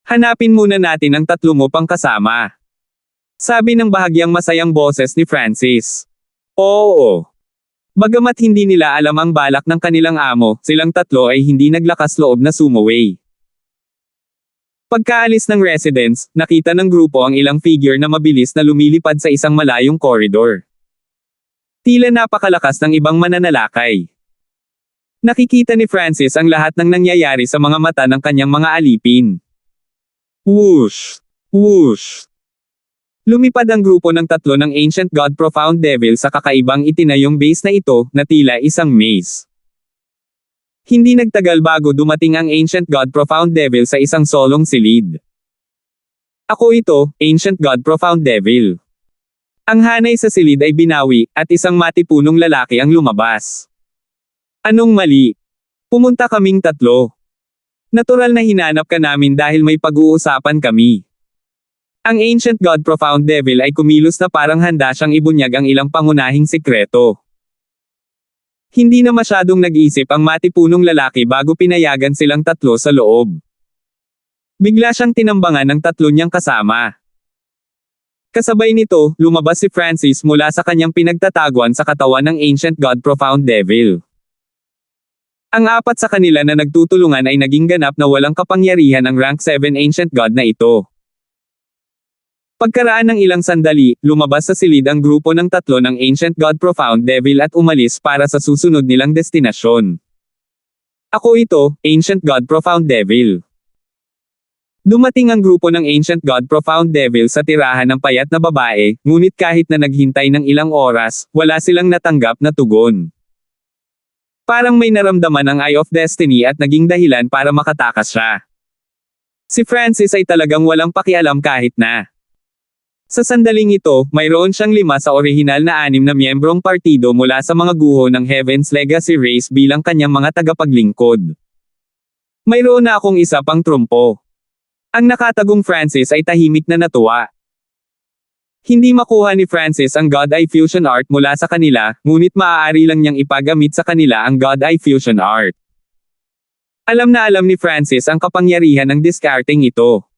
Hanapin muna natin ang tatlo mo pang kasama. Sabi ng bahagyang masayang boses ni Francis. Oo. Bagamat hindi nila alam ang balak ng kanilang amo, silang tatlo ay hindi naglakas loob na sumaway. Pagkaalis ng residence, nakita ng grupo ang ilang figure na mabilis na lumilipad sa isang malayong koridor. Tila napakalakas ng ibang mananalakay. Nakikita ni Francis ang lahat ng nangyayari sa mga mata ng kanyang mga alipin. Whoosh! Whoosh! Lumipad ang grupo ng tatlo ng Ancient God Profound Devil sa kakaibang itinayong base na ito, na tila isang maze. Hindi nagtagal bago dumating ang Ancient God Profound Devil sa isang solong silid. Ako ito, Ancient God Profound Devil. Ang hanay sa silid ay binawi, at isang matipunong lalaki ang lumabas. Anong mali? Pumunta kaming tatlo. Natural na hinanap ka namin dahil may pag-uusapan kami. Ang Ancient God Profound Devil ay kumilos na parang handa siyang ibunyag ang ilang pangunahing sikreto. Hindi na masyadong nag-isip ang matipunong lalaki bago pinayagan silang tatlo sa loob. Bigla siyang tinambangan ng tatlo niyang kasama. Kasabay nito, lumabas si Francis mula sa kanyang pinagtataguan sa katawan ng Ancient God Profound Devil. Ang apat sa kanila na nagtutulungan ay naging ganap na walang kapangyarihan ang rank 7 Ancient God na ito. Pagkaraan ng ilang sandali, lumabas sa silid ang grupo ng tatlo ng Ancient God Profound Devil at umalis para sa susunod nilang destinasyon. Ako ito, Ancient God Profound Devil. Dumating ang grupo ng Ancient God Profound Devil sa tirahan ng payat na babae, ngunit kahit na naghintay ng ilang oras, wala silang natanggap na tugon. Parang may naramdaman ang Eye of Destiny at naging dahilan para makatakas siya. Si Francis ay talagang walang pakialam kahit na. Sa sandaling ito, mayroon siyang 5 sa orihinal na 6 na miyembrong partido mula sa mga guho ng Heaven's Legacy Race bilang kanyang mga tagapaglingkod. Mayroon na akong isa pang trumpo. Ang nakatagong Francis ay tahimik na natuwa. Hindi makuha ni Francis ang God Eye Fusion Art mula sa kanila, ngunit maaari lang niyang ipagamit sa kanila ang God Eye Fusion Art. Alam na alam ni Francis ang kapangyarihan ng discarding ito.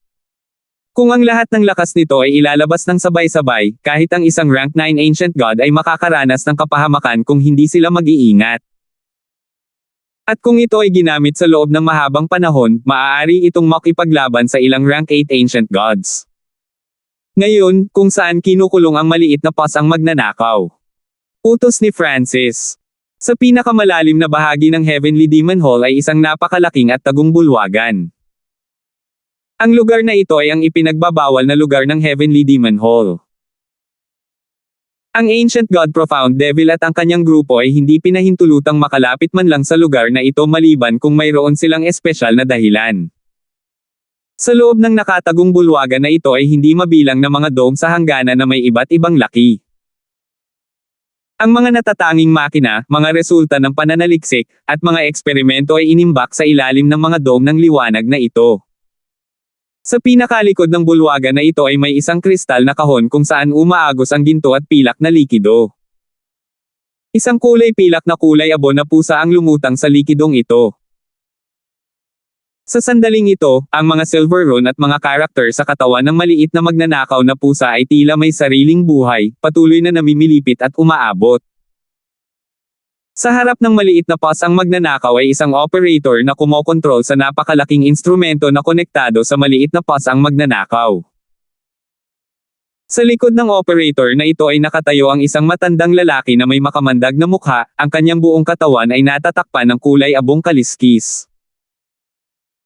Kung ang lahat ng lakas nito ay ilalabas ng sabay-sabay, kahit ang isang rank 9 Ancient God ay makakaranas ng kapahamakan kung hindi sila mag-iingat. At kung ito ay ginamit sa loob ng mahabang panahon, maaari itong makipaglaban sa ilang rank 8 Ancient Gods. Ngayon, kung saan kinukulong ang maliit na pos ang magnanakaw. Utos ni Francis. Sa pinakamalalim na bahagi ng Heavenly Demon Hall ay isang napakalaking at tagong bulwagan. Ang lugar na ito ay ang ipinagbabawal na lugar ng Heavenly Demon Hall. Ang Ancient God Profound Devil at ang kanyang grupo ay hindi pinahintulutang makalapit man lang sa lugar na ito maliban kung mayroon silang espesyal na dahilan. Sa loob ng nakatagong bulwagan na ito ay hindi mabilang na mga dome sa hangganan na may iba't ibang laki. Ang mga natatanging makina, mga resulta ng pananaliksik, at mga eksperimento ay inimbak sa ilalim ng mga dome ng liwanag na ito. Sa pinakalikod ng bulwagan na ito ay may isang kristal na kahon kung saan umaagos ang ginto at pilak na likido. Isang kulay pilak na kulay abo na pusa ang lumutang sa likidong ito. Sa sandaling ito, ang mga silver rune at mga karakter sa katawan ng maliit na magnanakaw na pusa ay tila may sariling buhay, patuloy na namimilipit at umaabot. Sa harap ng maliit na paws ang magnanakaw ay isang operator na kumokontrol sa napakalaking instrumento na konektado sa maliit na paws ang magnanakaw. Sa likod ng operator na ito ay nakatayo ang isang matandang lalaki na may makamandag na mukha, ang kanyang buong katawan ay natatakpan ng kulay abong kaliskis.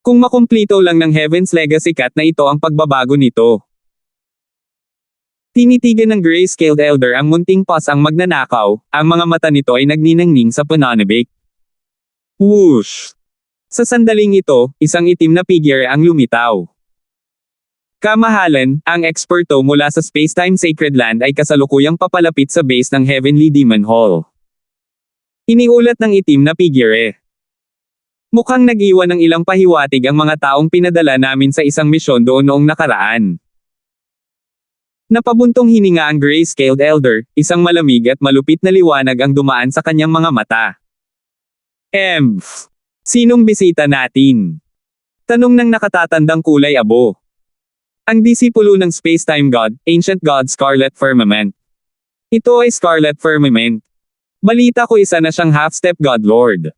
Kung makumplito lang ng Heaven's Legacy Cat na ito ang pagbabago nito. Tinitigan ng Gray-Scaled Elder ang munting paws ang magnanakaw, ang mga mata nito ay nagniningning sa pananabik. Whoosh! Sa sandaling ito, isang itim na figure ang lumitaw. Kamahalan, ang eksperto mula sa Spacetime Sacred Land ay kasalukuyang papalapit sa base ng Heavenly Demon Hall. Iniulat ng itim na figure. Mukhang nag-iwan ng ilang pahiwatig ang mga taong pinadala namin sa isang misyon doon noong nakaraan. Napabuntong hininga ang Gray-Scaled Elder, isang malamig at malupit na liwanag ang dumaan sa kanyang mga mata. Sinong bisita natin? Tanong ng nakatatandang kulay abo. Ang disipulo ng Spacetime God, Ancient God Scarlet Firmament. Ito ay Scarlet Firmament. Balita ko isa na siyang half-step God Lord.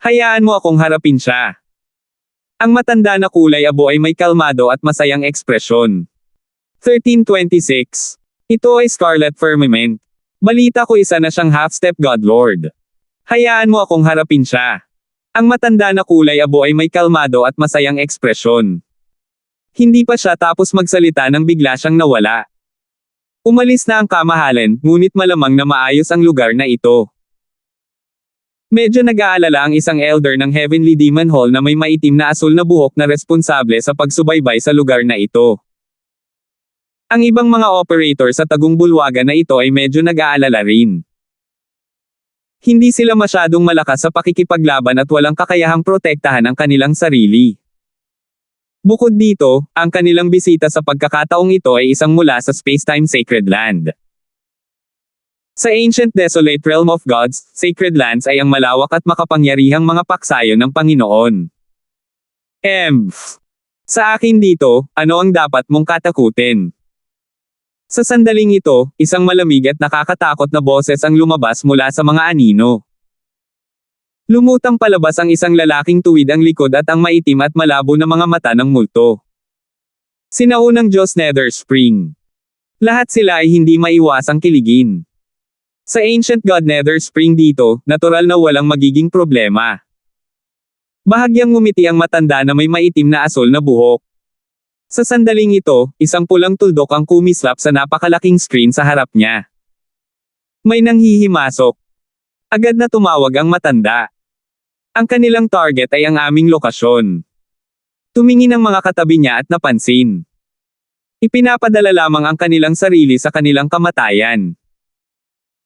Hayaan mo akong harapin siya. Ang matanda na kulay abo ay may kalmado at masayang ekspresyon. 1326. Ito ay Scarlet Firmament. Balita ko isa na siyang half-step God Lord. Hayaan mo akong harapin siya. Ang matanda na kulay abo ay may kalmado at masayang ekspresyon. Hindi pa siya tapos magsalita nang bigla siyang nawala. Umalis na ang kamahalan, ngunit malamang na maayos ang lugar na ito. Medyo nag-aalala ang isang elder ng Heavenly Demon Hall na may maitim na asul na buhok na responsable sa pagsubaybay sa lugar na ito. Ang ibang mga operator sa tagong bulwagan na ito ay medyo nag-aalala rin. Hindi sila masyadong malakas sa pakikipaglaban at walang kakayahang protektahan ang kanilang sarili. Bukod dito, ang kanilang bisita sa pagkakataong ito ay isang mula sa Spacetime Sacred Land. Sa Ancient Desolate Realm of Gods, Sacred Lands ay ang malawak at makapangyarihang mga paksayon ng Panginoon. Sa akin dito, ano ang dapat mong katakutin? Sa sandaling ito, isang malamig at nakakatakot na boses ang lumabas mula sa mga anino. Lumutang palabas ang isang lalaking tuwid ang likod at ang maitim at malabo na mga mata ng multo. Sinaunang Diyos Nether Spring. Lahat sila ay hindi maiwasang kiligin. Sa Ancient God Nether Spring dito, natural na walang magiging problema. Bahagyang ngumiti ang matanda na may maitim na asul na buhok. Sa sandaling ito, isang pulang tuldok ang kumislap sa napakalaking screen sa harap niya. May nanghihimasok. Agad na tumawag ang matanda. Ang kanilang target ay ang aming lokasyon. Tumingin ang mga katabi niya at napansin. Ipinapadala lamang ang kanilang sarili sa kanilang kamatayan.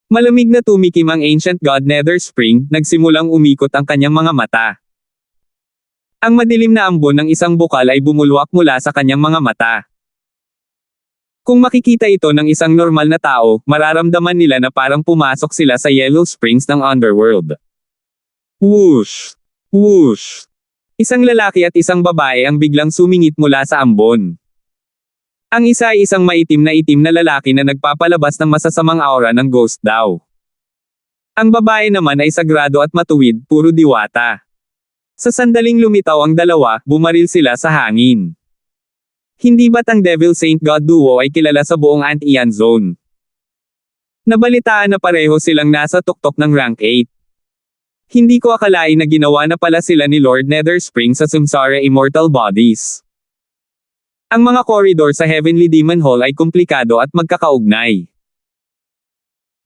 Malamig na tumikim ang Ancient God Nether Spring, nagsimulang umikot ang kanyang mga mata. Ang madilim na ambon ng isang bukal ay bumulwak mula sa kanyang mga mata. Kung makikita ito ng isang normal na tao, mararamdaman nila na parang pumasok sila sa Yellow Springs ng Underworld. Whoosh! Whoosh! Isang lalaki at isang babae ang biglang sumingit mula sa ambon. Ang isa ay isang maitim na lalaki na nagpapalabas ng masasamang aura ng ghost daw. Ang babae naman ay sagrado at matuwid, puro diwata. Sa sandaling lumitaw ang dalawa, bumaril sila sa hangin. Hindi ba't ang Devil Saint God duo ay kilala sa buong Antian Zone? Nabalitaan na pareho silang nasa tuktok ng rank 8. Hindi ko akalain na ginawa na pala sila ni Lord Nether Spring sa Samsara Immortal Bodies. Ang mga koridor sa Heavenly Demon Hall ay komplikado at magkakaugnay.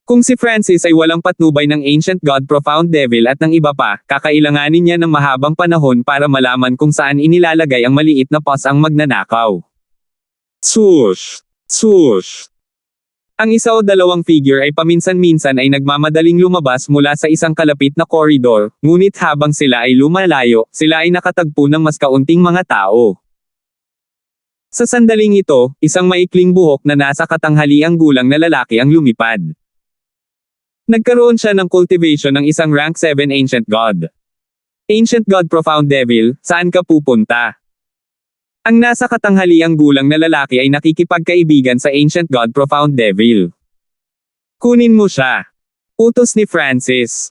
Kung si Francis ay walang patnubay ng Ancient God Profound Devil at ng iba pa, kakailanganin niya ng mahabang panahon para malaman kung saan inilalagay ang maliit na paws ang magnanakaw. Swoosh! Swoosh! Ang isa o dalawang figure ay paminsan-minsan ay nagmamadaling lumabas mula sa isang kalapit na koridor, ngunit habang sila ay lumalayo, sila ay nakatagpo ng mas kaunting mga tao. Sa sandaling ito, isang maikling buhok na nasa katanghaliang gulang na lalaki ang lumipad. Nagkaroon siya ng cultivation ng isang rank 7 Ancient God. Ancient God Profound Devil, saan ka pupunta? Ang nasa katanghaliang gulang na lalaki ay nakikipagkaibigan sa Ancient God Profound Devil. Kunin mo siya. Utos ni Francis.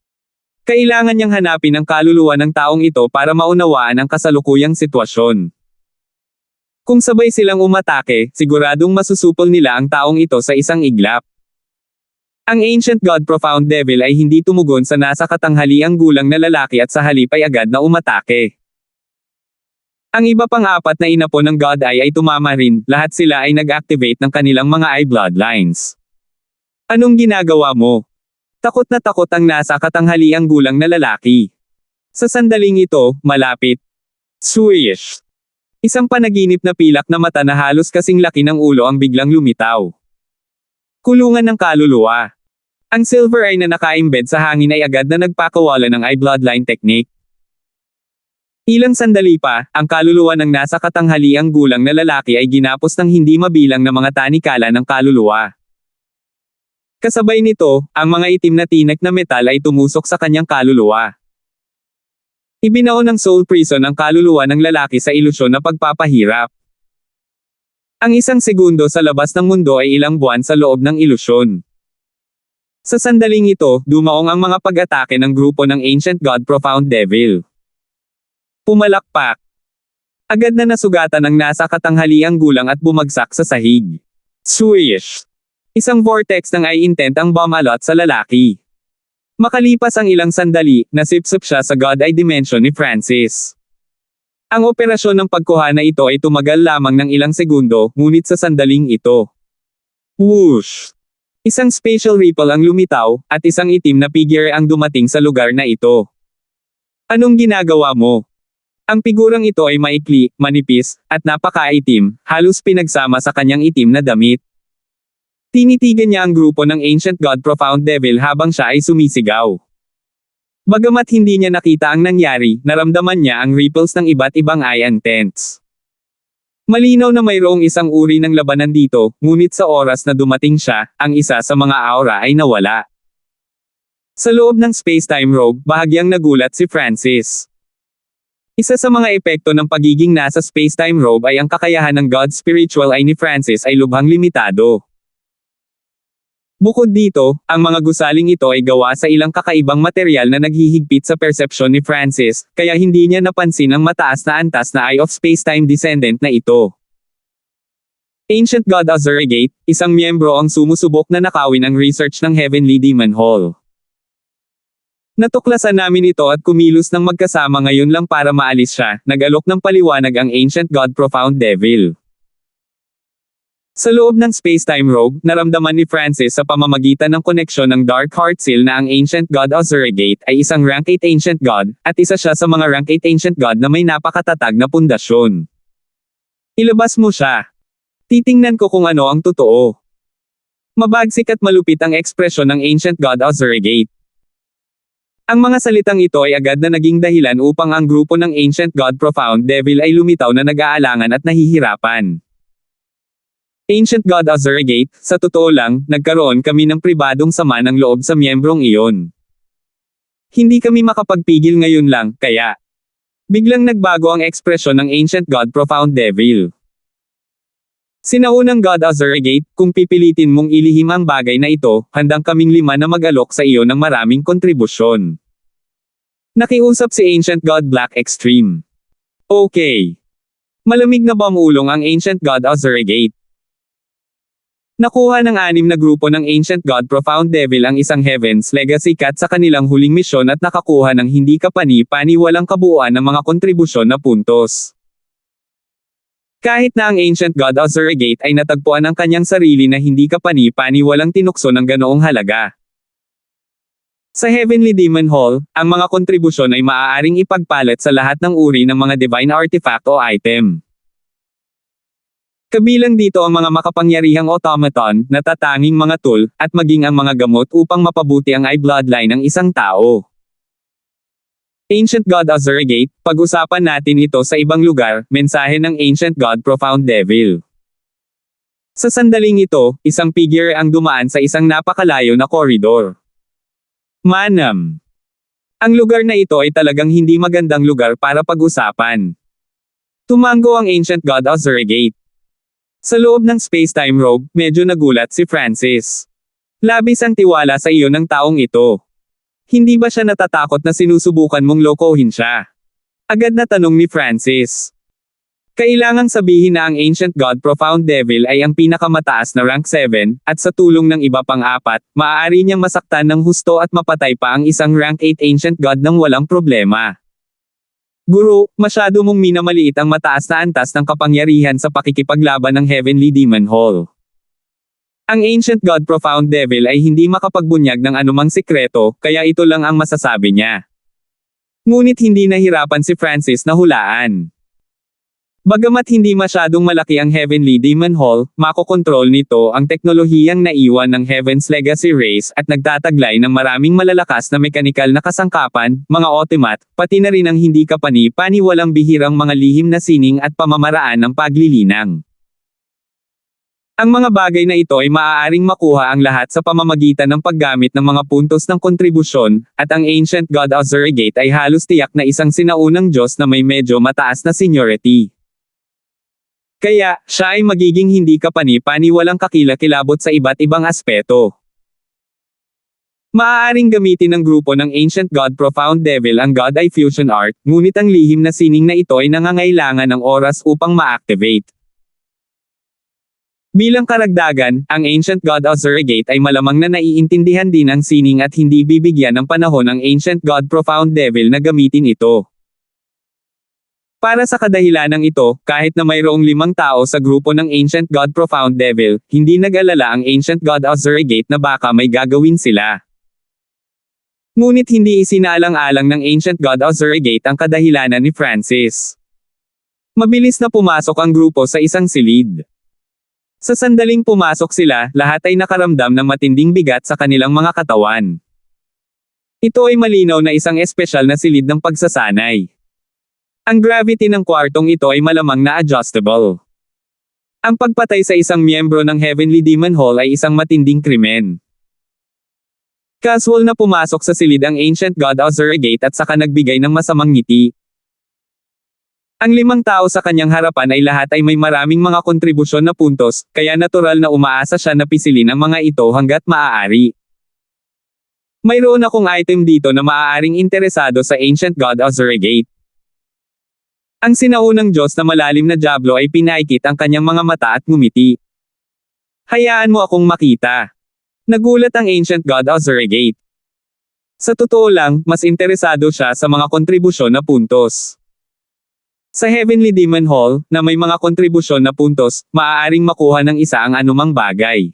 Kailangan niyang hanapin ang kaluluwa ng taong ito para maunawaan ang kasalukuyang sitwasyon. Kung sabay silang umatake, siguradong masusupol nila ang taong ito sa isang iglap. Ang Ancient God Profound Devil ay hindi tumugon sa nasa katanghaliang gulang na lalaki at sa halip ay agad na umatake. Ang iba pang apat na inapo ng God Eye ay tumama rin, lahat sila ay nag-activate ng kanilang mga eye bloodlines. Anong ginagawa mo? Takot na takot ang nasa katanghaliang gulang na lalaki. Sa sandaling ito, malapit. Swish! Isang panaginip na pilak na mata na halos kasing laki ng ulo ang biglang lumitaw. Kulungan ng kaluluwa. Ang silver eye na naka-embed sa hangin ay agad na nagpakawala ng eye bloodline technique. Ilang sandali pa, ang kaluluwa ng nasa katanghaliang gulang na lalaki ay ginapos ng hindi mabilang na mga tanikala ng kaluluwa. Kasabay nito, ang mga itim na tinek na metal ay tumusok sa kanyang kaluluwa. Ibinaon ng soul prison ang kaluluwa ng lalaki sa ilusyon na pagpapahirap. Ang isang segundo sa labas ng mundo ay ilang buwan sa loob ng ilusyon. Sa sandaling ito, dumaong ang mga pag-atake ng grupo ng Ancient God Profound Devil. Pumalakpak. Agad na nasugatan ang nasa katanghaliang gulang at bumagsak sa sahig. Swish! Isang vortex ng eye intent ang bumalot sa lalaki. Makalipas ang ilang sandali, nasipsip siya sa God Eye Dimension ni Francis. Ang operasyon ng pagkuha na ito ay tumagal lamang ng ilang segundo, ngunit sa sandaling ito. Whoosh! Isang spatial ripple ang lumitaw, at isang itim na figure ang dumating sa lugar na ito. Anong ginagawa mo? Ang figurang ito ay maikli, manipis, at napakaitim, halos pinagsama sa kanyang itim na damit. Tinitigan niya ang grupo ng Ancient God Profound Devil habang siya ay sumisigaw. Bagamat hindi niya nakita ang nangyari, naramdaman niya ang ripples ng iba't ibang eye intents. Malinaw na mayroong isang uri ng labanan dito, ngunit sa oras na dumating siya, ang isa sa mga aura ay nawala. Sa loob ng space-time robe, bahagyang nagulat si Francis. Isa sa mga epekto ng pagiging nasa space-time robe ay ang kakayahan ng God Spiritual Eye ni Francis ay lubhang limitado. Bukod dito, ang mga gusaling ito ay gawa sa ilang kakaibang material na naghihigpit sa persepsyon ni Francis, kaya hindi niya napansin ang mataas na antas na Eye of Spacetime Descendant na ito. Ancient God Azurigate, isang miyembro ang sumusubok na nakawin ang research ng Heavenly Demon Hall. Natuklasan namin ito at kumilos ng magkasama ngayon lang para maalis siya, nag-alok ng paliwanag ang Ancient God Profound Devil. Sa loob ng space-time robe, naramdaman ni Francis sa pamamagitan ng koneksyon ng Dark Heart Seal na ang Ancient God Azurigate ay isang Rank 8 Ancient God, at isa siya sa mga Rank 8 Ancient God na may napakatatag na pundasyon. Ilabas mo siya. Titingnan ko kung ano ang totoo. Mabagsik at malupit ang ekspresyon ng Ancient God Azurigate. Ang mga salitang ito ay agad na naging dahilan upang ang grupo ng Ancient God Profound Devil ay lumitaw na nag-aalangan at nahihirapan. Ancient God Azurigate, sa totoo lang, nagkaroon kami ng pribadong sama ng loob sa miyembrong iyon. Hindi kami makapagpigil ngayon lang, kaya biglang nagbago ang ekspresyon ng Ancient God Profound Devil. Sinaunang God Azurigate, kung pipilitin mong ilihim ang bagay na ito, handang kaming 5 na mag-alok sa iyo ng maraming kontribusyon. Nakiusap si Ancient God Black Extreme. Okay. Malamig na bamulong ang Ancient God Azurigate. Nakuha ng 6 na grupo ng Ancient God Profound Devil ang isang Heaven's Legacy Cut sa kanilang huling misyon at nakakuha ng hindi kapani-pani walang kabuuan ng mga kontribusyon na puntos. Kahit na ang Ancient God Azurigate ay natagpuan ang kanyang sarili na hindi kapani-pani walang tinukso ng ganoong halaga. Sa Heavenly Demon Hall, ang mga kontribusyon ay maaaring ipagpalit sa lahat ng uri ng mga divine artifact o item. Kabilang dito ang mga makapangyarihang automaton, natatanging mga tool, at maging ang mga gamot upang mapabuti ang eye bloodline ng isang tao. Ancient God Azurigate, pag-usapan natin ito sa ibang lugar, mensahe ng Ancient God Profound Devil. Sa sandaling ito, isang figure ang dumaan sa isang napakalayo na koridor. Manam. Ang lugar na ito ay talagang hindi magandang lugar para pag-usapan. Tumango ang Ancient God Ozurigate. Sa loob ng space-time robe, medyo nagulat si Francis. Labis ang tiwala sa iyo ng taong ito. Hindi ba siya natatakot na sinusubukan mong lokohin siya? Agad na tanong ni Francis. Kailangang sabihin na ang Ancient God Profound Devil ay ang pinakamataas na rank 7, at sa tulong ng iba pang 4, maaari niyang masaktan ng husto at mapatay pa ang isang rank 8 Ancient God nang walang problema. Guro, masyado mong minamaliit ang mataas na antas ng kapangyarihan sa pakikipaglaban ng Heavenly Demon Hall. Ang Ancient God Profound Devil ay hindi makapagbunyag ng anumang sikreto, kaya ito lang ang masasabi niya. Ngunit hindi nahirapan si Francis na hulaan. Bagamat hindi masyadong malaki ang Heavenly Demon Hall, makokontrol nito ang teknolohiyang naiwan ng Heaven's Legacy Race at nagtataglay ng maraming malalakas na mekanikal na kasangkapan, mga automat, pati na rin ang hindi kapani-paniwalang bihirang mga lihim na sining at pamamaraan ng paglilinang. Ang mga bagay na ito ay maaaring makuha ang lahat sa pamamagitan ng paggamit ng mga puntos ng kontribusyon, at ang Ancient God Ozurigate ay halos tiyak na isang sinaunang Diyos na may medyo mataas na seniority. Kaya, siya ay magiging hindi kapani-paniwalang kakilakilabot sa iba't ibang aspeto. Maaaring gamitin ng grupo ng Ancient God Profound Devil ang God Eye Fusion Art, ngunit ang lihim na sining na ito ay nangangailangan ng oras upang ma-activate. Bilang karagdagan, ang Ancient God Ozurigate ay malamang na naiintindihan din ang sining at hindi bibigyan ng panahon ang Ancient God Profound Devil na gamitin ito. Para sa kadahilanang ito, kahit na mayroong 5 tao sa grupo ng Ancient God Profound Devil, hindi nag-alala ang Ancient God Ozurigate na baka may gagawin sila. Ngunit hindi isinaalang-alang ng Ancient God Ozurigate ang kadahilanan ni Francis. Mabilis na pumasok ang grupo sa isang silid. Sa sandaling pumasok sila, lahat ay nakaramdam ng matinding bigat sa kanilang mga katawan. Ito ay malinaw na isang espesyal na silid ng pagsasanay. Ang gravity ng kwartong ito ay malamang na adjustable. Ang pagpatay sa isang miyembro ng Heavenly Demon Hall ay isang matinding krimen. Casual na pumasok sa silid ang Ancient God Ozurigate at saka nagbigay ng masamang ngiti. Ang 5 tao sa kanyang harapan ay lahat ay may maraming mga kontribusyon na puntos, kaya natural na umaasa siya na pisilin ang mga ito hanggat maaari. Mayroon akong item dito na maaaring interesado sa Ancient God Ozurigate. Ang sinaunang Diyos na malalim na Diablo ay pinaikit ang kanyang mga mata at ngumiti. Hayaan mo akong makita. Nagulat ang Ancient God Ozurigate. Sa totoo lang, mas interesado siya sa mga kontribusyon na puntos. Sa Heavenly Demon Hall, na may mga kontribusyon na puntos, maaaring makuha ng isa ang anumang bagay.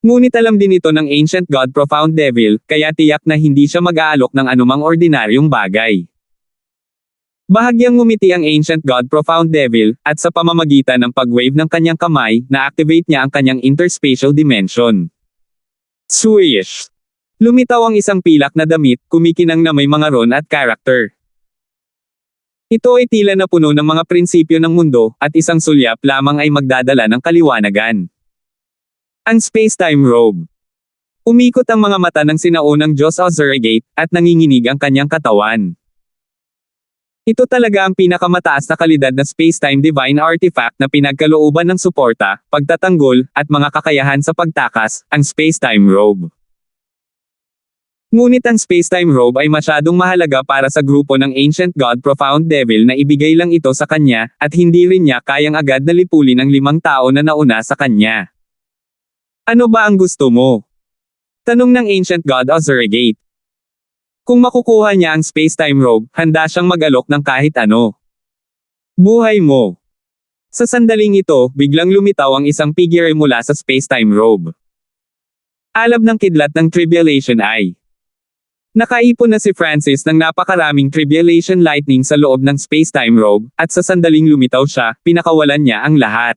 Ngunit alam din ito ng Ancient God Profound Devil, kaya tiyak na hindi siya mag-aalok ng anumang ordinaryong bagay. Bahagyang ngumiti ang Ancient God Profound Devil, at sa pamamagitan ng pag-wave ng kanyang kamay, na-activate niya ang kanyang interspatial dimension. Swish! Lumitaw ang isang pilak na damit, kumikinang na may mga ron at character. Ito ay tila na puno ng mga prinsipyo ng mundo, at isang sulyap lamang ay magdadala ng kaliwanagan. Ang Space-Time Robe. Umikot ang mga mata ng sinaunang Diyos Ozurigate, at nanginginig ang kanyang katawan. Ito talaga ang pinakamataas na kalidad na space-time divine artifact na pinagkalooban ng suporta, pagtatanggol, at mga kakayahan sa pagtakas, ang space-time robe. Ngunit ang space-time robe ay masyadong mahalaga para sa grupo ng Ancient God Profound Devil na ibigay lang ito sa kanya, at hindi rin niya kayang agad na lipulin ang 5 tao na nauna sa kanya. Ano ba ang gusto mo? Tanong ng Ancient God Ozurigate. Kung makukuha niya ang space-time robe, handa siyang mag-alok ng kahit ano. Buhay mo. Sa sandaling ito, biglang lumitaw ang isang figure mula sa space-time robe. Alab ng kidlat ng Tribulation Eye. Nakaipon na si Francis ng napakaraming Tribulation Lightning sa loob ng space-time robe, at sa sandaling lumitaw siya, pinakawalan niya ang lahat.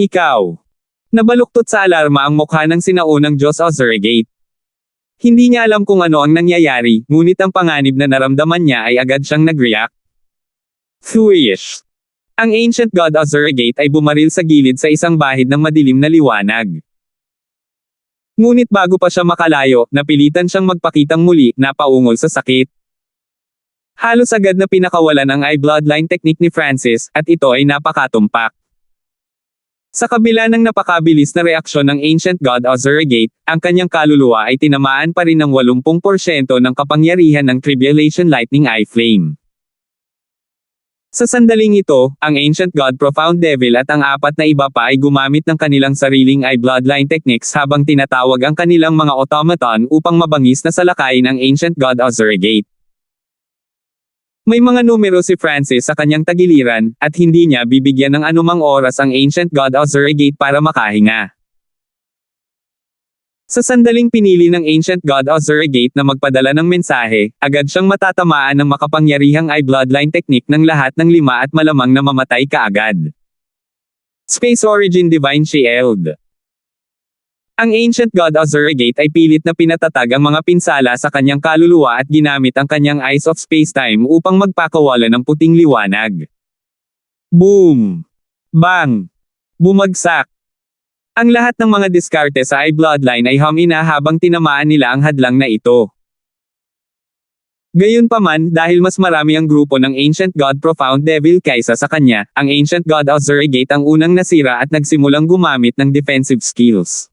Ikaw. Nabaluktot sa alarma ang mukha ng sinaunang Diyos Ozurigate. Hindi niya alam kung ano ang nangyayari, ngunit ang panganib na naramdaman niya ay agad siyang nag-react. Thuish! Ang Ancient God Ozurigate ay bumaril sa gilid sa isang bahid ng madilim na liwanag. Ngunit bago pa siya makalayo, napilitan siyang magpakitang muli na paungol sa sakit. Halos agad na pinakawalan ang eye bloodline technique ni Francis, at ito ay napakatumpak. Sa kabila ng napakabilis na reaksyon ng Ancient God Ozurigate, ang kanyang kaluluwa ay tinamaan pa rin ng 80% ng kapangyarihan ng Tribulation Lightning Eye Flame. Sa sandaling ito, ang Ancient God Profound Devil at ang apat na iba pa ay gumamit ng kanilang sariling eye bloodline techniques habang tinatawag ang kanilang mga automaton upang mabangis na salakayin ang Ancient God Ozurigate. May mga numero si Francis sa kanyang tagiliran, at hindi niya bibigyan ng anumang oras ang Ancient God Ozurigate para makahinga. Sa sandaling pinili ng Ancient God Ozurigate na magpadala ng mensahe, agad siyang matatamaan ng makapangyarihang eye bloodline technique ng lahat ng lima at malamang na mamatay kaagad. Space Origin Divine Shield. Ang Ancient God Ozurigate ay pilit na pinatatag ang mga pinsala sa kanyang kaluluwa at ginamit ang kanyang Eyes of Spacetime upang magpakawala ng puting liwanag. Boom! Bang! Bumagsak! Ang lahat ng mga diskarte sa eye bloodline ay humina habang tinamaan nila ang hadlang na ito. Gayunpaman, dahil mas marami ang grupo ng Ancient God Profound Devil kaysa sa kanya, ang Ancient God Ozurigate ang unang nasira at nagsimulang gumamit ng defensive skills.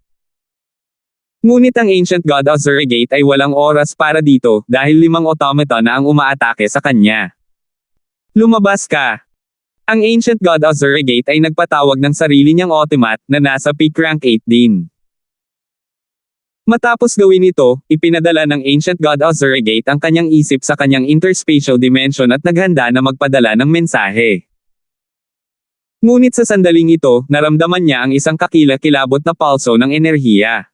Ngunit ang Ancient God Ozurigate ay walang oras para dito, dahil 5 automaton na ang umaatake sa kanya. Lumabas ka! Ang Ancient God Ozurigate ay nagpatawag ng sarili niyang automat, na nasa peak rank 8 din. Matapos gawin ito, ipinadala ng Ancient God Ozurigate ang kanyang isip sa kanyang interspatial dimension at naghanda na magpadala ng mensahe. Ngunit sa sandaling ito, naramdaman niya ang isang kakilakilabot na pulso ng enerhiya.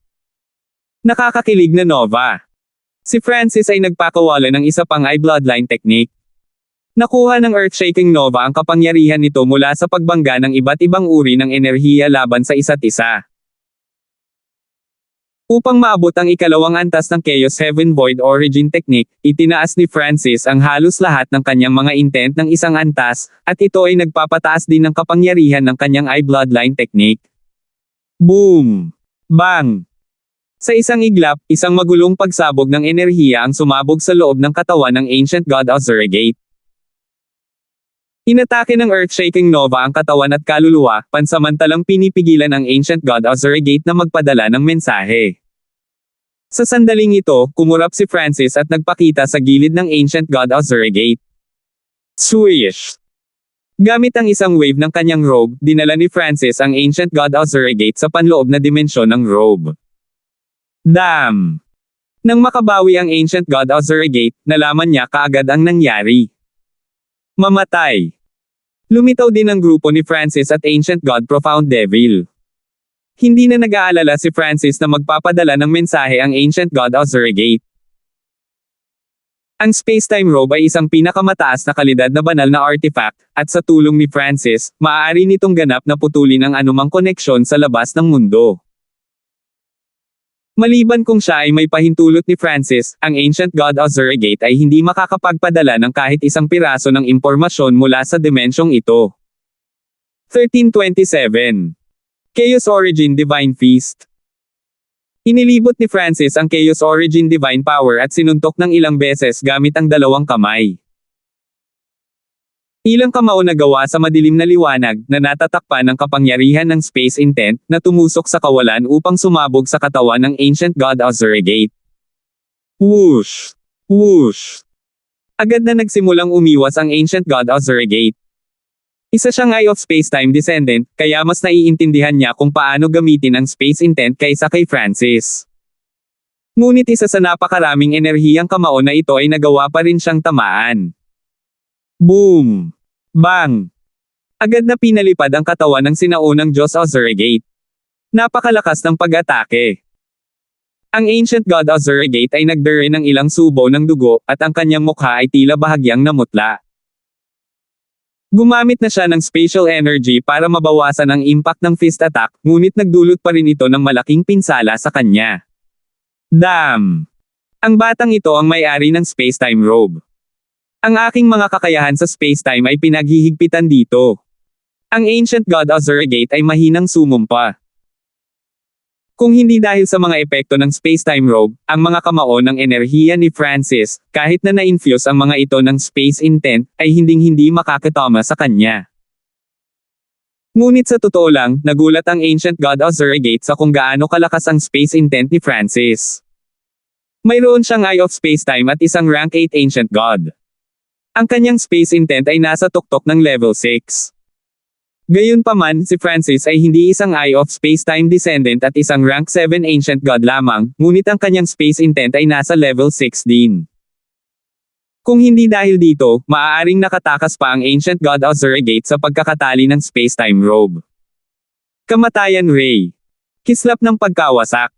Nakakakilig na nova. Si Francis ay nagpakawala ng isa pang eye bloodline technique. Nakuha ng earth-shaking nova ang kapangyarihan nito mula sa pagbangga ng iba't ibang uri ng enerhiya laban sa isa't isa. Upang maabot ang ikalawang antas ng Chaos Heaven Void Origin Technique, itinaas ni Francis ang halos lahat ng kanyang mga intent ng isang antas, at ito ay nagpapataas din ng kapangyarihan ng kanyang eye bloodline technique. Boom! Bang! Sa isang iglap, isang magulong pagsabog ng enerhiya ang sumabog sa loob ng katawan ng Ancient God Ozurigate. Inatake ng earth-shaking nova ang katawan at kaluluwa, pansamantalang pinipigilan ang Ancient God Ozurigate na magpadala ng mensahe. Sa sandaling ito, kumurap si Francis at nagpakita sa gilid ng Ancient God Ozurigate. Swish! Gamit ang isang wave ng kanyang robe, dinala ni Francis ang Ancient God Ozurigate sa panloob na dimensyon ng robe. Damn! Nang makabawi ang Ancient God Ozurigate, nalaman niya kaagad ang nangyari. Mamatay! Lumitaw din ang grupo ni Francis at Ancient God Profound Devil. Hindi na nag-aalala si Francis na magpapadala ng mensahe ang Ancient God Ozurigate. Ang Spacetime Robe ay isang pinakamataas na kalidad na banal na artifact, at sa tulong ni Francis, maaari nitong ganap na putulin ang anumang koneksyon sa labas ng mundo. Maliban kung siya ay may pahintulot ni Francis, ang Ancient God Ozurigate ay hindi makakapagpadala ng kahit isang piraso ng impormasyon mula sa dimensyong ito. 1327. Chaos Origin Divine Feast. Inilibot ni Francis ang Chaos Origin Divine Power at sinuntok ng ilang beses gamit ang dalawang kamay. Ilang kamao na gawa sa madilim na liwanag, na natatakpan ng kapangyarihan ng space intent, na tumusok sa kawalan upang sumabog sa katawan ng Ancient God Ozurigate. Whoosh! Whoosh! Agad na nagsimulang umiwas ang Ancient God Ozurigate. Isa siyang Eye of Spacetime Descendant, kaya mas naiintindihan niya kung paano gamitin ang space intent kaysa kay Francis. Ngunit isa sa napakaraming enerhiyang kamao na ito ay nagawa pa rin siyang tamaan. Boom! Bang! Agad na pinalipad ang katawan ng sinaunang Diyos Ozurigate. Napakalakas ng pag-atake. Ang Ancient God Ozurigate ay nagdere ng ilang subo ng dugo, at ang kanyang mukha ay tila bahagyang namutla. Gumamit na siya ng spatial energy para mabawasan ang impact ng fist attack, ngunit nagdulot pa rin ito ng malaking pinsala sa kanya. Damn! Ang batang ito ang may-ari ng Spacetime Robe. Ang aking mga kakayahan sa spacetime ay pinaghihigpitan dito. Ang Ancient God Ozurigate ay mahinang sumumpa. Kung hindi dahil sa mga epekto ng space-time robe, ang mga kamao ng enerhiya ni Francis, kahit na na-infuse ang mga ito ng space intent, ay hinding-hindi makakatama sa kanya. Ngunit sa totoo lang, nagulat ang ancient god Ozurigate sa kung gaano kalakas ang space intent ni Francis. Mayroon siyang Eye of Space-Time at isang rank 8 ancient god. Ang kanyang space intent ay nasa tuktok ng level 6. Gayunpaman, si Francis ay hindi isang Eye of Space-Time descendant at isang rank 7 ancient god lamang, ngunit ang kanyang space intent ay nasa level 6 din. Kung hindi dahil dito, maaaring nakatakas pa ang ancient god Ozurigate sa pagkakatali ng space-time robe. Kamatayan Ray. Kislap ng pagkawasak.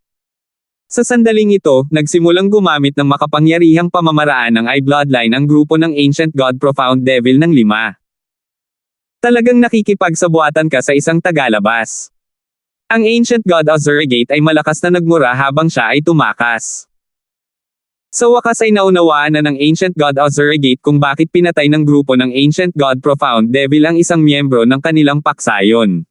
Sa sandaling ito, nagsimulang gumamit ng makapangyarihang pamamaraan ng Eye Bloodline ang grupo ng ancient god Profound Devil ng 5. Talagang nakikipagsabuatan ka sa isang tagalabas. Ang ancient god Ozurigate ay malakas na nagmura habang siya ay tumakas. Sa wakas ay naunawaan na ng ancient god Ozurigate kung bakit pinatay ng grupo ng ancient god Profound Devil ang isang miyembro ng kanilang paksayon.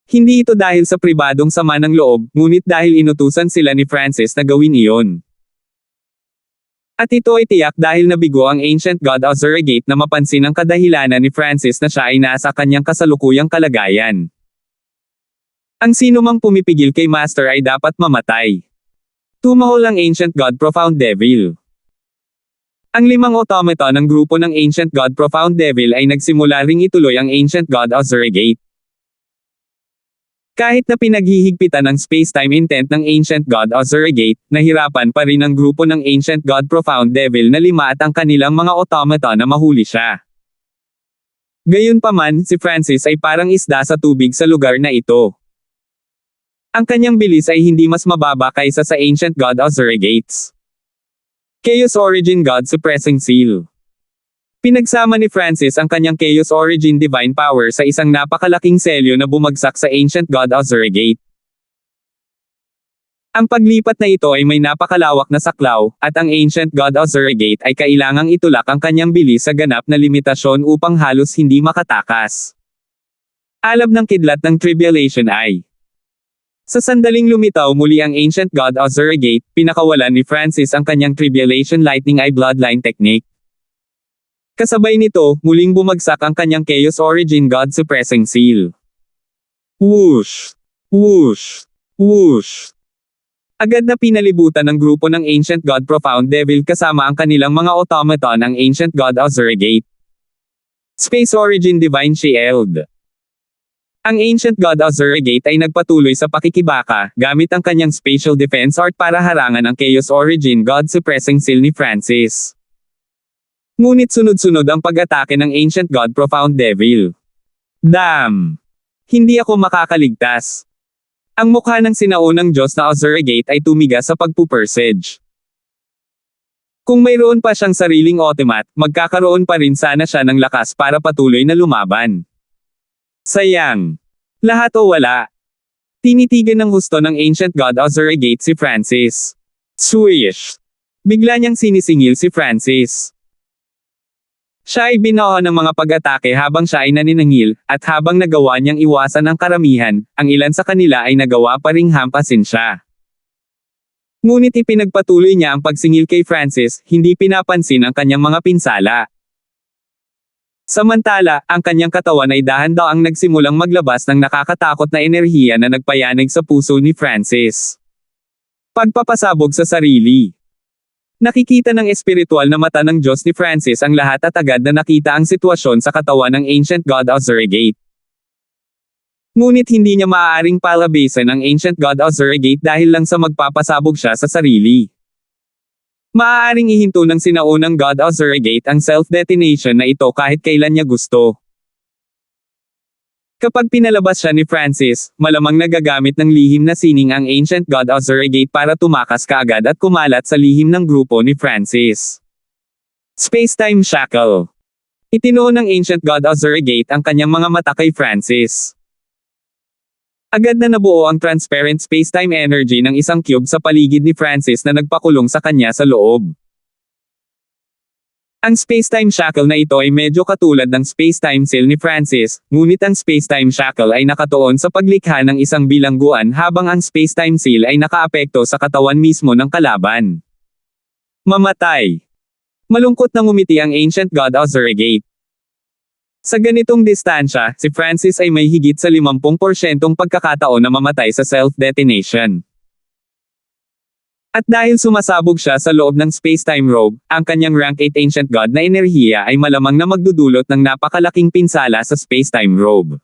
Hindi ito dahil sa pribadong sama ng loob, ngunit dahil inutusan sila ni Francis na gawin iyon. At ito ay tiyak dahil nabigo ang ancient god Ozurigate na mapansin ang kadahilanan ni Francis na siya ay nasa kanyang kasalukuyang kalagayan. Ang sinumang pumipigil kay Master ay dapat mamatay. Tumahol ang ancient god Profound Devil. Ang 5 automaton ng grupo ng ancient god Profound Devil ay nagsimula ring ituloy ang ancient god Ozurigate. Kahit na pinaghihigpitan ng space-time intent ng ancient god Ozurigate, nahirapan pa rin ang grupo ng ancient god Profound Devil na 5 at ang kanilang mga automaton na mahuli siya. Gayunpaman, si Francis ay parang isda sa tubig sa lugar na ito. Ang kanyang bilis ay hindi mas mababa kaysa sa ancient god Ozurigate's Chaos Origin God Suppressing Seal. Pinagsama ni Francis ang kanyang Chaos Origin Divine Power sa isang napakalaking selyo na bumagsak sa ancient god Ozurigate. Ang paglipat na ito ay may napakalawak na saklaw, at ang ancient god Ozurigate ay kailangang itulak ang kanyang bilis sa ganap na limitasyon upang halos hindi makatakas. Alab ng kidlat ng Tribulation Eye. Sa sandaling lumitaw muli ang ancient god Ozurigate, pinakawalan ni Francis ang kanyang Tribulation Lightning Eye Bloodline Technique. Kasabay nito, muling bumagsak ang kanyang Chaos Origin God Suppressing Seal. Whoosh! Whoosh! Whoosh! Agad na pinalibutan ng grupo ng Ancient God Profound Devil kasama ang kanilang mga automaton ang Ancient God Ozurigate. Space Origin Divine Shield. Ang Ancient God Ozurigate ay nagpatuloy sa pakikibaka, gamit ang kanyang Spatial Defense Art para harangan ang Chaos Origin God Suppressing Seal ni Francis. Ngunit sunod-sunod ang pag-atake ng Ancient God Profound Devil. Damn! Hindi ako makakaligtas. Ang mukha ng sinaunang Diyos na Ozurigate ay tumiga sa pagpupersage. Kung mayroon pa siyang sariling automat, magkakaroon pa rin sana siya ng lakas para patuloy na lumaban. Sayang. Lahat o wala. Tinitigan ng husto ng Ancient God Ozurigate si Francis. Swish! Bigla niyang sinisingil si Francis. Siya ay binuo ng mga pag-atake habang siya ay naniningil, at habang nagawa niyang iwasan ang karamihan, ang ilan sa kanila ay nagawa pa ring hampasin siya. Ngunit ipinagpatuloy niya ang pagsingil kay Francis, hindi pinapansin ang kanyang mga pinsala. Samantala, ang kanyang katawan ay dahan-daang nagsimulang maglabas ng nakakatakot na enerhiya na nagpayanig sa puso ni Francis. Pagpapasabog sa sarili. Nakikita ng espiritual na mata ng Diyos ni Francis ang lahat at agad na nakita ang sitwasyon sa katawan ng Ancient God Ozurigate. Ngunit hindi niya maaaring palabasan ang Ancient God Ozurigate dahil lang sa magpapasabog siya sa sarili. Maaaring ihinto ng sinaunang God Ozurigate ang self-detonation na ito kahit kailan niya gusto. Kapag pinalabas siya ni Francis, malamang nagagamit ng lihim na sining ang Ancient God Ozurigate para tumakas kaagad at kumalat sa lihim ng grupo ni Francis. Space-Time Shackle. Itinuon ng Ancient God Ozurigate ang kanyang mga mata kay Francis. Agad na nabuo ang transparent space-time energy ng isang cube sa paligid ni Francis na nagpakulong sa kanya sa loob. Ang spacetime shackle na ito ay medyo katulad ng spacetime seal ni Francis, ngunit ang spacetime shackle ay nakatuon sa paglikha ng isang bilangguan habang ang spacetime seal ay nakaapekto sa katawan mismo ng kalaban. Mamatay. Malungkot na ngumiti ang ancient god Ozurigate. Sa ganitong distansya, si Francis ay may higit sa 50% pagkakataon na mamatay sa self-detonation. At dahil sumasabog siya sa loob ng spacetime robe, ang kanyang rank 8 ancient god na enerhiya ay malamang na magdudulot ng napakalaking pinsala sa spacetime robe.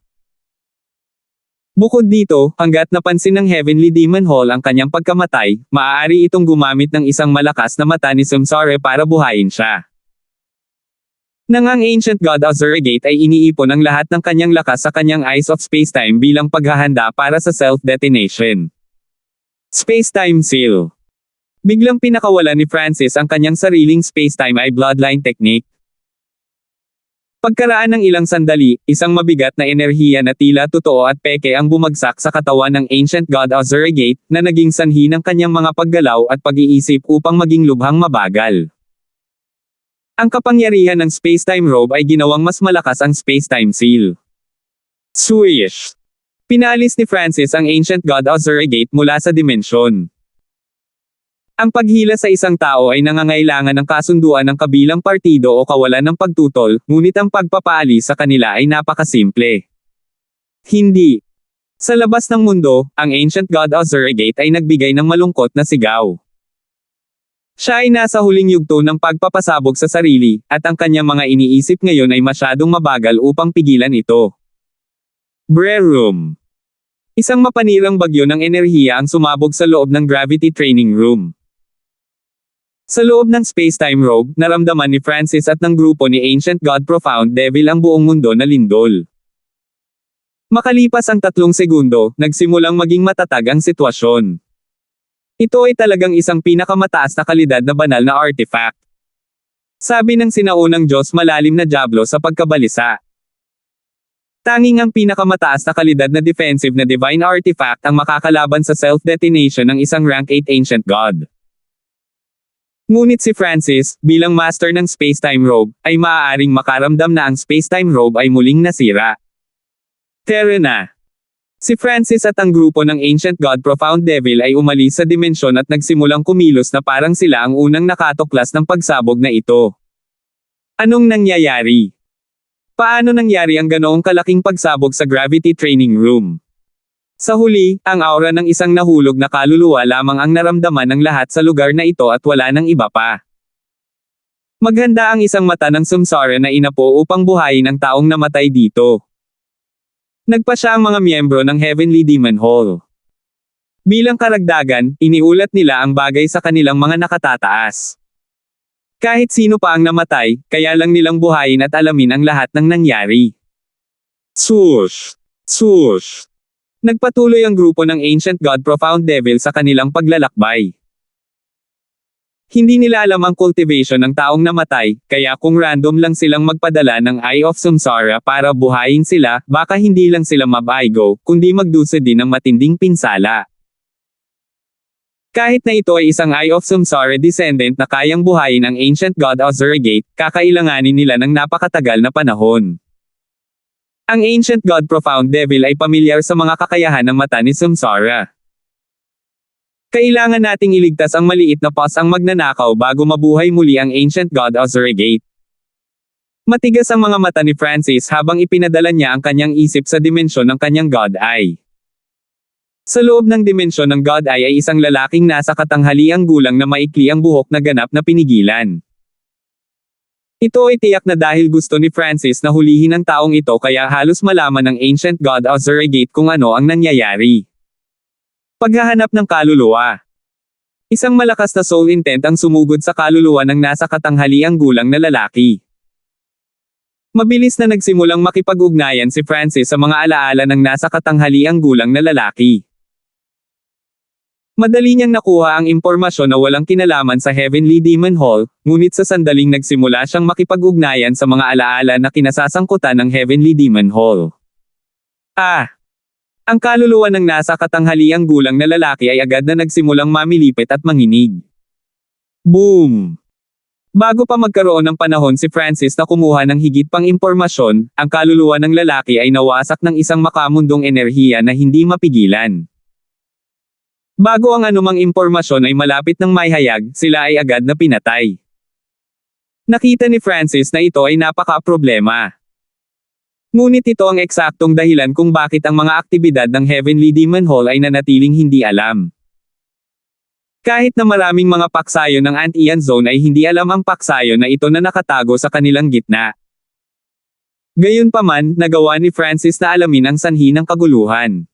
Bukod dito, hanggat napansin ng Heavenly Demon Hall ang kanyang pagkamatay, maaari itong gumamit ng isang malakas na mata ni Samsara para buhayin siya. Nang ang ancient god Ozurigate ay iniipon ang lahat ng kanyang lakas sa kanyang Eyes of Spacetime bilang paghahanda para sa self-detonation. Spacetime Seal. Biglang pinakawalan ni Francis ang kanyang sariling spacetime eye bloodline technique. Pagkaraan ng ilang sandali, isang mabigat na enerhiya na tila totoo at peke ang bumagsak sa katawan ng ancient god Ozurigate, na naging sanhi ng kanyang mga paggalaw at pag-iisip upang maging lubhang mabagal. Ang kapangyarihan ng spacetime robe ay ginawang mas malakas ang spacetime seal. Swish! Pinalis ni Francis ang ancient god Ozurigate mula sa dimensyon. Ang paghila sa isang tao ay nangangailangan ng kasunduan ng kabilang partido o kawalan ng pagtutol, ngunit ang pagpapaalis sa kanila ay napakasimple. Hindi. Sa labas ng mundo, ang ancient god Ozurigate ay nagbigay ng malungkot na sigaw. Siya ay nasa huling yugto ng pagpapasabog sa sarili, at ang kanyang mga iniisip ngayon ay masyadong mabagal upang pigilan ito. Brer Room. Isang mapanirang bagyo ng enerhiya ang sumabog sa loob ng Gravity Training Room. Sa loob ng spacetime robe, naramdaman ni Francis at ng grupo ni Ancient God Profound Devil ang buong mundo na lindol. Makalipas ang 3 segundo, nagsimulang maging matatag ang sitwasyon. Ito ay talagang isang pinakamataas na kalidad na banal na artifact. Sabi ng sinaunang Diyos malalim na Diablo sa pagkabalisa. Tanging ang pinakamataas na kalidad na defensive na divine artifact ang makakalaban sa self-detonation ng isang rank 8 Ancient God. Ngunit si Francis, bilang master ng spacetime robe, ay maaaring makaramdam na ang spacetime robe ay muling nasira. Tara na! Si Francis at ang grupo ng Ancient God Profound Devil ay umalis sa dimensyon at nagsimulang kumilos na parang sila ang unang nakatuklas ng pagsabog na ito. Anong nangyayari? Paano nangyari ang ganoong kalaking pagsabog sa Gravity Training Room? Sa huli, ang aura ng isang nahulog na kaluluwa lamang ang naramdaman ng lahat sa lugar na ito at wala nang iba pa. Maghanda ang isang mata ng Samsara na inapo upang buhayin ang taong namatay dito. Nagpa siya ang mga miyembro ng Heavenly Demon Hall. Bilang karagdagan, iniulat nila ang bagay sa kanilang mga nakatataas. Kahit sino pa ang namatay, kaya lang nilang buhayin at alamin ang lahat ng nangyari. Swoosh! Swoosh! Nagpatuloy ang grupo ng Ancient God Profound Devil sa kanilang paglalakbay. Hindi nila alam ang cultivation ng taong namatay, kaya kung random lang silang magpadala ng Eye of Samsara para buhayin sila, baka hindi lang sila mabaigo, kundi magdusa din ng matinding pinsala. Kahit na ito ay isang Eye of Samsara descendant na kayang buhayin ang Ancient God Ozurigate, kakailanganin nila ng napakatagal na panahon. Ang Ancient God Profound Devil ay pamilyar sa mga kakayahan ng mata ni Samsara. Kailangan nating iligtas ang maliit na paws ang magnanakaw bago mabuhay muli ang Ancient God Ozurigate. Matigas ang mga mata ni Francis habang ipinadala niya ang kanyang isip sa dimensyon ng kanyang God Eye. Sa loob ng dimensyon ng God Eye ay isang lalaking nasa katanghaliang gulang na maikli ang buhok na ganap na pinigilan. Ito ay tiyak na dahil gusto ni Francis na hulihin ang taong ito kaya halos malaman ng Ancient God Ozurigate kung ano ang nangyayari. Paghahanap ng kaluluwa. Isang malakas na soul intent ang sumugod sa kaluluwa ng nasa katanghaliang gulang na lalaki. Mabilis na nagsimulang makipag-ugnayan si Francis sa mga alaala ng nasa katanghaliang gulang na lalaki. Madali niyang nakuha ang impormasyon na walang kinalaman sa Heavenly Demon Hall, ngunit sa sandaling nagsimula siyang makipag-ugnayan sa mga alaala na kinasasangkutan ng Heavenly Demon Hall. Ang kaluluwa ng nasa katanghaliang gulang na lalaki ay agad na nagsimulang mamilipit at manginig. Boom! Bago pa magkaroon ng panahon si Francis na kumuha ng higit pang impormasyon, ang kaluluwa ng lalaki ay nawasak ng isang makamundong enerhiya na hindi mapigilan. Bago ang anumang impormasyon ay malapit ng maihayag, sila ay agad na pinatay. Nakita ni Francis na ito ay napaka-problema. Ngunit ito ang eksaktong dahilan kung bakit ang mga aktibidad ng Heavenly Demon Hall ay nanatiling hindi alam. Kahit na maraming mga paksayo ng Ant-Ian Zone ay hindi alam ang paksayo na ito na nakatago sa kanilang gitna. Gayunpaman, nagawa ni Francis na alamin ang sanhi ng kaguluhan.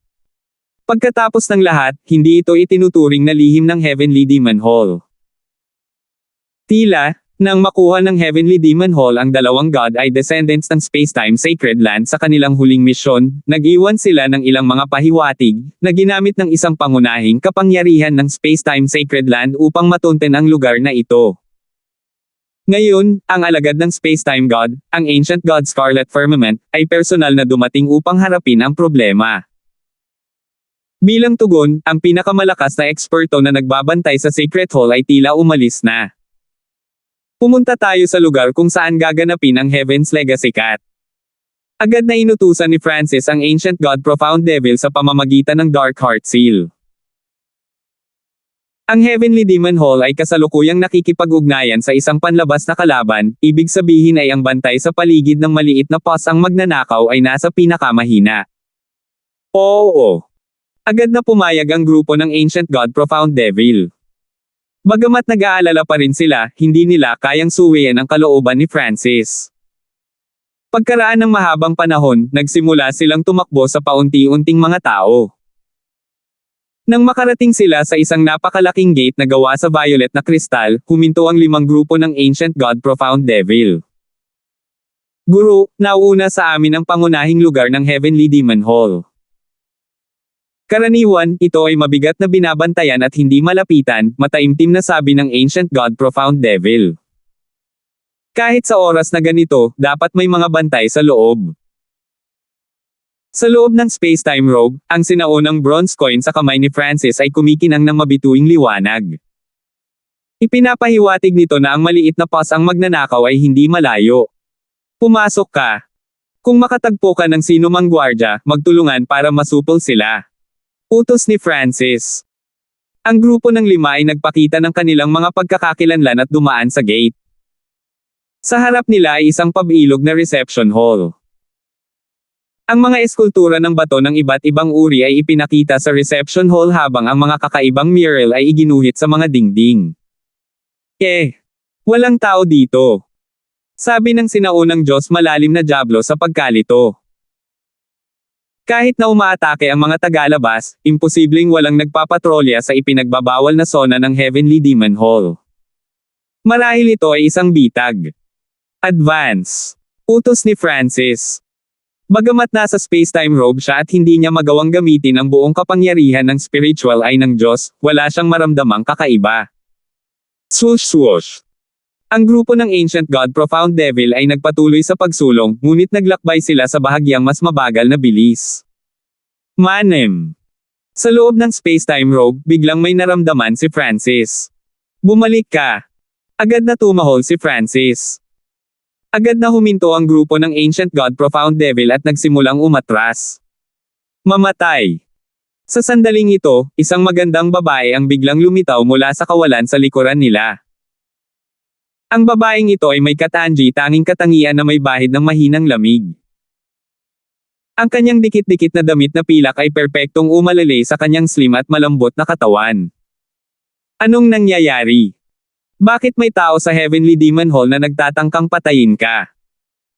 Pagkatapos ng lahat, hindi ito itinuturing na lihim ng Heavenly Demon Hall. Tila, nang makuha ng Heavenly Demon Hall ang dalawang god ay descendants ng Spacetime Sacred Land sa kanilang huling misyon, nag-iwan sila ng ilang mga pahiwatig, na ginamit ng isang pangunahing kapangyarihan ng Spacetime Sacred Land upang matunten ang lugar na ito. Ngayon, ang alagad ng Spacetime God, ang Ancient God Scarlet Firmament, ay personal na dumating upang harapin ang problema. Bilang tugon, ang pinakamalakas na eksperto na nagbabantay sa Sacred Hall ay tila umalis na. Pumunta tayo sa lugar kung saan gaganapin ang Heaven's Legacy Cat. Agad na inutusan ni Francis ang Ancient God Profound Devil sa pamamagitan ng Dark Heart Seal. Ang Heavenly Demon Hall ay kasalukuyang nakikipag-ugnayan sa isang panlabas na kalaban, ibig sabihin ay ang bantay sa paligid ng maliit na pos ang magnanakaw ay nasa pinakamahina. Oo. Agad na pumayag ang grupo ng Ancient God Profound Devil. Bagamat nag-aalala pa rin sila, hindi nila kayang suwian ang kalooban ni Francis. Pagkaraan ng mahabang panahon, nagsimula silang tumakbo sa paunti-unting mga tao. Nang makarating sila sa isang napakalaking gate na gawa sa violet na kristal, huminto ang 5 grupo ng Ancient God Profound Devil. Guru, nauuna sa amin ang pangunahing lugar ng Heavenly Demon Hall. Karaniwan, ito ay mabigat na binabantayan at hindi malapitan, mataimtim na sabi ng Ancient God Profound Devil. Kahit sa oras na ganito, dapat may mga bantay sa loob. Sa loob ng Spacetime Robe, ang sinaunang bronze coin sa kamay ni Francis ay kumikinang ng mabituing liwanag. Ipinapahiwatig nito na ang maliit na pos ang magnanakaw ay hindi malayo. Pumasok ka. Kung makatagpo ka ng sino mang gwardya, magtulungan para masupol sila. Utos ni Francis. Ang grupo ng 5 ay nagpakita ng kanilang mga pagkakakilanlan at dumaan sa gate. Sa harap nila ay isang pabilog na reception hall. Ang mga eskultura ng bato ng iba't ibang uri ay ipinakita sa reception hall habang ang mga kakaibang mural ay iginuhit sa mga dingding. Walang tao dito. Sabi ng sinaunang Diyos malalim na dyablo sa pagkalito. Kahit na umaatake ang mga tagalabas, imposibleng walang nagpapatrolya sa ipinagbabawal na sona ng Heavenly Demon Hall. Marahil ito ay isang bitag. Advance. Utos ni Francis. Bagamat nasa Spacetime Robe siya at hindi niya magawang gamitin ang buong kapangyarihan ng spiritual eye ng Diyos, wala siyang maramdamang kakaiba. Swoosh swoosh. Ang grupo ng Ancient God Profound Devil ay nagpatuloy sa pagsulong, ngunit naglakbay sila sa bahagyang mas mabagal na bilis. Manem. Sa loob ng Spacetime Robe, biglang may naramdaman si Francis. Bumalik ka. Agad na tumahol si Francis. Agad na huminto ang grupo ng Ancient God Profound Devil at nagsimulang umatras. Mamatay. Sa sandaling ito, isang magandang babae ang biglang lumitaw mula sa kawalan sa likuran nila. Ang babaeng ito ay may katangi tanging katangian na may bahid ng mahinang lamig. Ang kanyang dikit-dikit na damit na pilak ay perpektong umalalay sa kanyang slim at malambot na katawan. Anong nangyayari? Bakit may tao sa Heavenly Demon Hall na nagtatangkang patayin ka?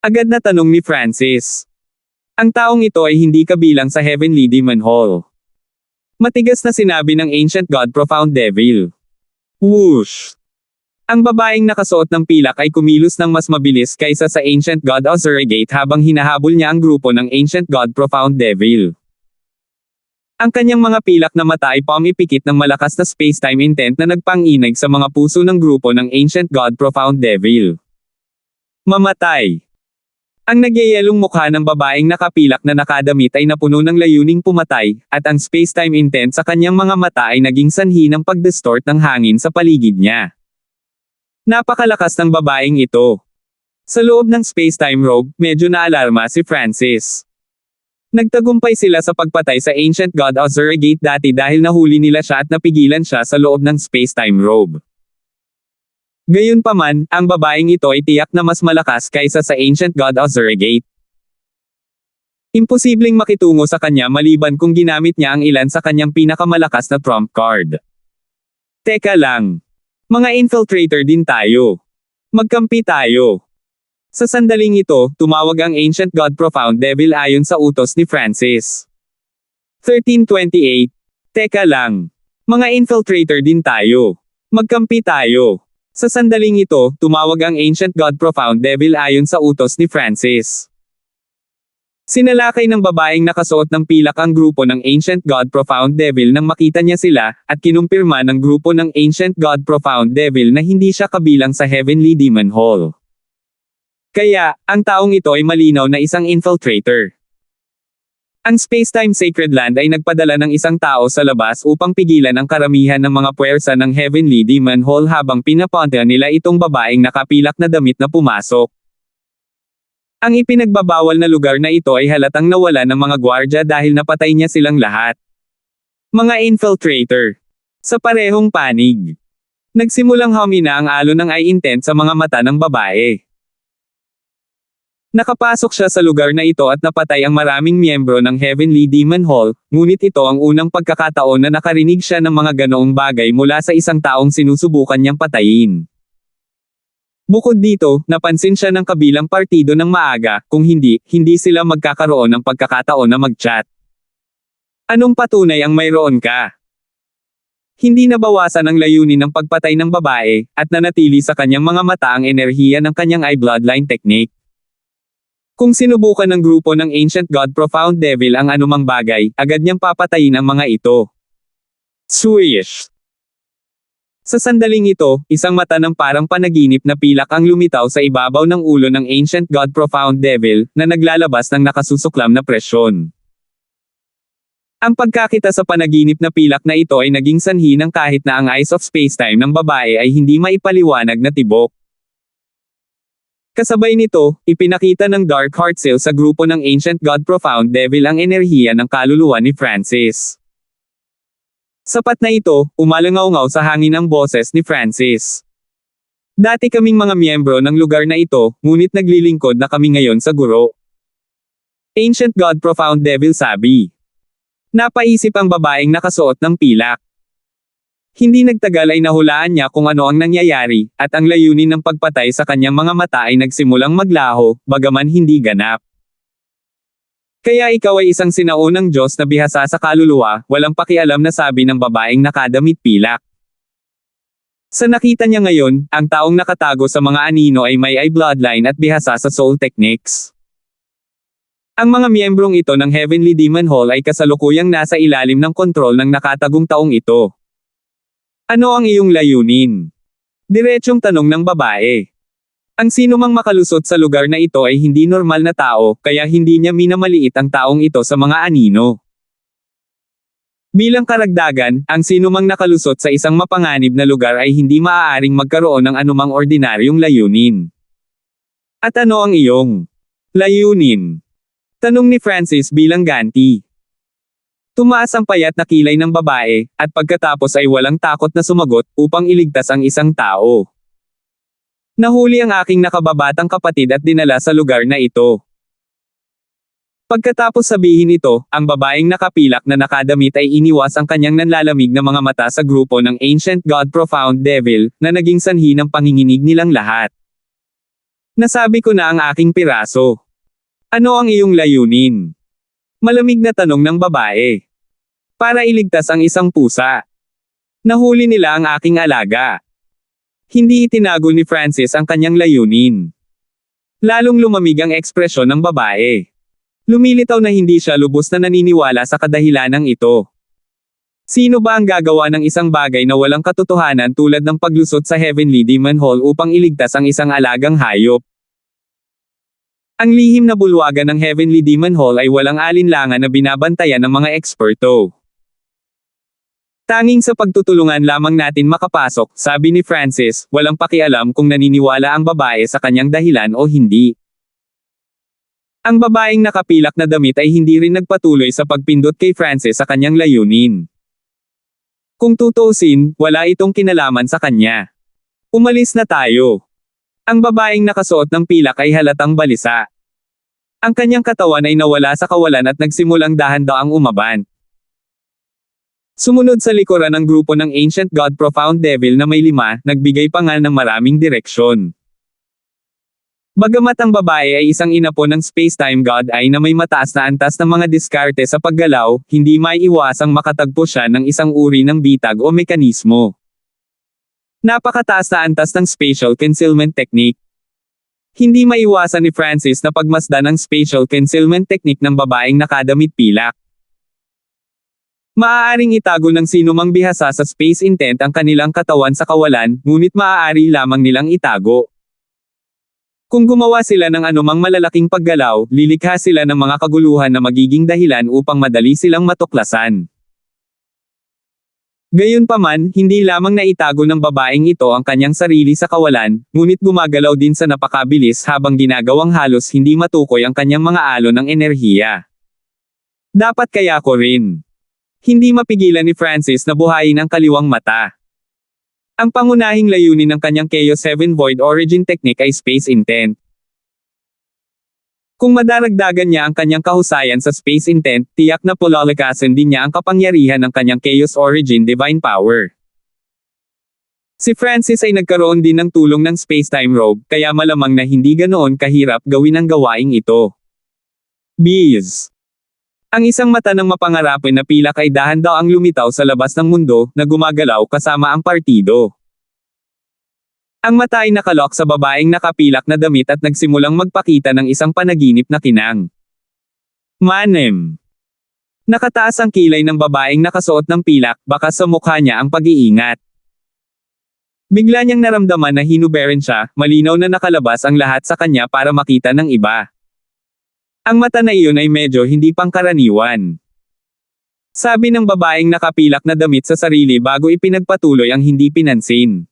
Agad na tanong ni Francis. Ang taong ito ay hindi kabilang sa Heavenly Demon Hall. Matigas na sinabi ng Ancient God Profound Devil. Whoosh! Ang babaeng nakasuot ng pilak ay kumilos ng mas mabilis kaysa sa Ancient God Ozurigate habang hinahabol niya ang grupo ng Ancient God Profound Devil. Ang kanyang mga pilak na mata ay pumipikit ng malakas na spacetime intent na nagpanginig sa mga puso ng grupo ng Ancient God Profound Devil. Mamatay. Ang nagyayelong mukha ng babaeng nakapilak na nakadamit ay napuno ng layuning pumatay, at ang spacetime intent sa kanyang mga mata ay naging sanhi ng pag-distort ng hangin sa paligid niya. Napakalakas ng babaeng ito. Sa loob ng space-time robe, medyo naalarma si Francis. Nagtagumpay sila sa pagpatay sa ancient god Ozurigate dati dahil nahuli nila siya at napigilan siya sa loob ng space-time robe. Gayunpaman, ang babaeng ito ay tiyak na mas malakas kaysa sa ancient god Ozurigate. Imposibleng makitungo sa kanya maliban kung ginamit niya ang ilan sa kanyang pinakamalakas na trump card. Teka lang. Mga infiltrator din tayo. Magkampi tayo. Sa sandaling ito, tumawag ang ancient god Profound Devil ayon sa utos ni Francis. 1328. Teka lang. Mga infiltrator din tayo. Magkampi tayo. Sa sandaling ito, tumawag ang ancient god Profound Devil ayon sa utos ni Francis. Sinalakay ng babaeng nakasuot ng pilak ang grupo ng Ancient God Profound Devil nang makita niya sila, at kinumpirma ng grupo ng Ancient God Profound Devil na hindi siya kabilang sa Heavenly Demon Hall. Kaya, ang taong ito ay malinaw na isang infiltrator. Ang Spacetime Sacred Land ay nagpadala ng isang tao sa labas upang pigilan ang karamihan ng mga puwersa ng Heavenly Demon Hall habang pinapunta nila itong babaeng nakapilak na damit na pumasok. Ang ipinagbabawal na lugar na ito ay halatang nawala ng mga gwardya dahil napatay niya silang lahat. Mga infiltrator. Sa parehong panig. Nagsimulang humina ang alon ng eye intent sa mga mata ng babae. Nakapasok siya sa lugar na ito at napatay ang maraming miyembro ng Heavenly Demon Hall, ngunit ito ang unang pagkakataon na nakarinig siya ng mga ganoong bagay mula sa isang taong sinusubukan niyang patayin. Bukod dito, napansin siya ng kabilang partido ng maaga, kung hindi sila magkakaroon ng pagkakataon na mag-chat. Anong patunay ang mayroon ka? Hindi nabawasan ang layunin ng pagpatay ng babae, at nanatili sa kanyang mga mata ang enerhiya ng kanyang eye bloodline technique. Kung sinubukan ng grupo ng Ancient God Profound Devil ang anumang bagay, agad niyang papatayin ang mga ito. Swish! Sa sandaling ito, isang mata ng parang panaginip na pilak ang lumitaw sa ibabaw ng ulo ng Ancient God Profound Devil, na naglalabas ng nakasusuklam na presyon. Ang pagkakita sa panaginip na pilak na ito ay naging sanhi ng kahit na ang eyes of spacetime ng babae ay hindi maipaliwanag na tibok. Kasabay nito, ipinakita ng Dark Heart Seal sa grupo ng Ancient God Profound Devil ang enerhiya ng kaluluwa ni Francis. Sapat na ito, umalangaw-ngaw sa hangin ang boses ni Francis. Dati kaming mga miyembro ng lugar na ito, ngunit naglilingkod na kami ngayon sa guro. Ancient God Profound Devil sabi. Napaisip ang babaeng nakasuot ng pilak. Hindi nagtagal ay nahulaan niya kung ano ang nangyayari, at ang layunin ng pagpatay sa kanyang mga mata ay nagsimulang maglaho, bagaman hindi ganap. Kaya ikaw ay isang sinaunang Diyos na bihasa sa kaluluwa, walang pakialam na sabi ng babaeng nakadamit pilak. Sa nakita niya ngayon, ang taong nakatago sa mga anino ay may eye bloodline at bihasa sa soul techniques. Ang mga miyembrong ito ng Heavenly Demon Hall ay kasalukuyang nasa ilalim ng kontrol ng nakatagong taong ito. Ano ang iyong layunin? Diretsyong tanong ng babae. Ang sinumang makalusot sa lugar na ito ay hindi normal na tao, kaya hindi niya minamaliit ang taong ito sa mga anino. Bilang karagdagan, ang sinumang nakalusot sa isang mapanganib na lugar ay hindi maaaring magkaroon ng anumang ordinaryong layunin. At ano ang iyong layunin? Tanong ni Francis bilang ganti. Tumaas ang payat na kilay ng babae, at pagkatapos ay walang takot na sumagot, upang iligtas ang isang tao. Nahuli ang aking nakababatang kapatid at dinala sa lugar na ito. Pagkatapos sabihin ito, ang babaeng nakapilak na nakadamit ay iniwas ang kanyang nanlalamig na mga mata sa grupo ng Ancient God Profound Devil, na naging sanhi ng panginginig nilang lahat. Nasabi ko na ang aking piraso. Ano ang iyong layunin? Malamig na tanong ng babae. Para iligtas ang isang pusa. Nahuli nila ang aking alaga. Hindi itinago ni Francis ang kanyang layunin. Lalong lumamig ang ekspresyon ng babae. Lumilitaw na hindi siya lubos na naniniwala sa kadahilanang ito. Sino ba ang gagawa ng isang bagay na walang katotohanan tulad ng paglusot sa Heavenly Demon Hall upang iligtas ang isang alagang hayop? Ang lihim na bulwagan ng Heavenly Demon Hall ay walang alinlangan na binabantayan ng mga eksperto. Tanging sa pagtutulungan lamang natin makapasok, sabi ni Francis, walang pakialam kung naniniwala ang babae sa kanyang dahilan o hindi. Ang babaeng nakapilak na damit ay hindi rin nagpatuloy sa pagpindot kay Francis sa kanyang layunin. Kung tutuusin, wala itong kinalaman sa kanya. Umalis na tayo. Ang babaeng nakasuot ng pilak ay halatang balisa. Ang kanyang katawan ay nawala sa kawalan at nagsimulang dahan-daang umaban. Sumunod sa likuran ng grupo ng Ancient God Profound Devil na may 5, nagbigay pa nga ng maraming direksyon. Bagamat ang babae ay isang inapo ng space-time god ay na may mataas na antas ng mga diskarte sa paggalaw, hindi maiiwasang makatagpo siya ng isang uri ng bitag o mekanismo. Napakataas na antas ng spatial concealment technique. Hindi maiwasan ni Francis na pagmasdan ang spatial concealment technique ng babaeng nakadamit pilak. Maaaring itago ng sinumang bihasa sa space intent ang kanilang katawan sa kawalan, ngunit maaari lamang nilang itago. Kung gumawa sila ng anumang malalaking paggalaw, lilikha sila ng mga kaguluhan na magiging dahilan upang madali silang matuklasan. Gayunpaman, hindi lamang naitago ng babaeng ito ang kanyang sarili sa kawalan, ngunit gumagalaw din sa napakabilis habang ginagawang halos hindi matukoy ang kanyang mga alon ng enerhiya. Dapat kaya ko rin. Hindi mapigilan ni Francis na buhayin ang kaliwang mata. Ang pangunahing layunin ng kanyang Chaos 7 Void Origin Technique ay Space Intent. Kung madaragdagan niya ang kanyang kahusayan sa Space Intent, tiyak na pulalakasan din niya ang kapangyarihan ng kanyang Chaos Origin Divine Power. Si Francis ay nagkaroon din ng tulong ng Space-Time Robe, kaya malamang na hindi ganoon kahirap gawin ang gawaing ito. Bees. Ang isang mata ng mapangarapin na pilak ay dahan-daang lumitaw sa labas ng mundo, na gumagalaw kasama ang partido. Ang mata ay nakalok sa babaeng nakapilak na damit at nagsimulang magpakita ng isang panaginip na kinang. Manem. Nakataas ang kilay ng babaeng nakasuot ng pilak, baka sa mukha niya ang pag-iingat. Bigla niyang naramdaman na hinuberan siya, malinaw na nakalabas ang lahat sa kanya para makita ng iba. Ang mata na iyon ay medyo hindi pangkaraniwan. Sabi ng babaeng nakapilak na damit sa sarili bago ipinagpatuloy ang hindi pinansin.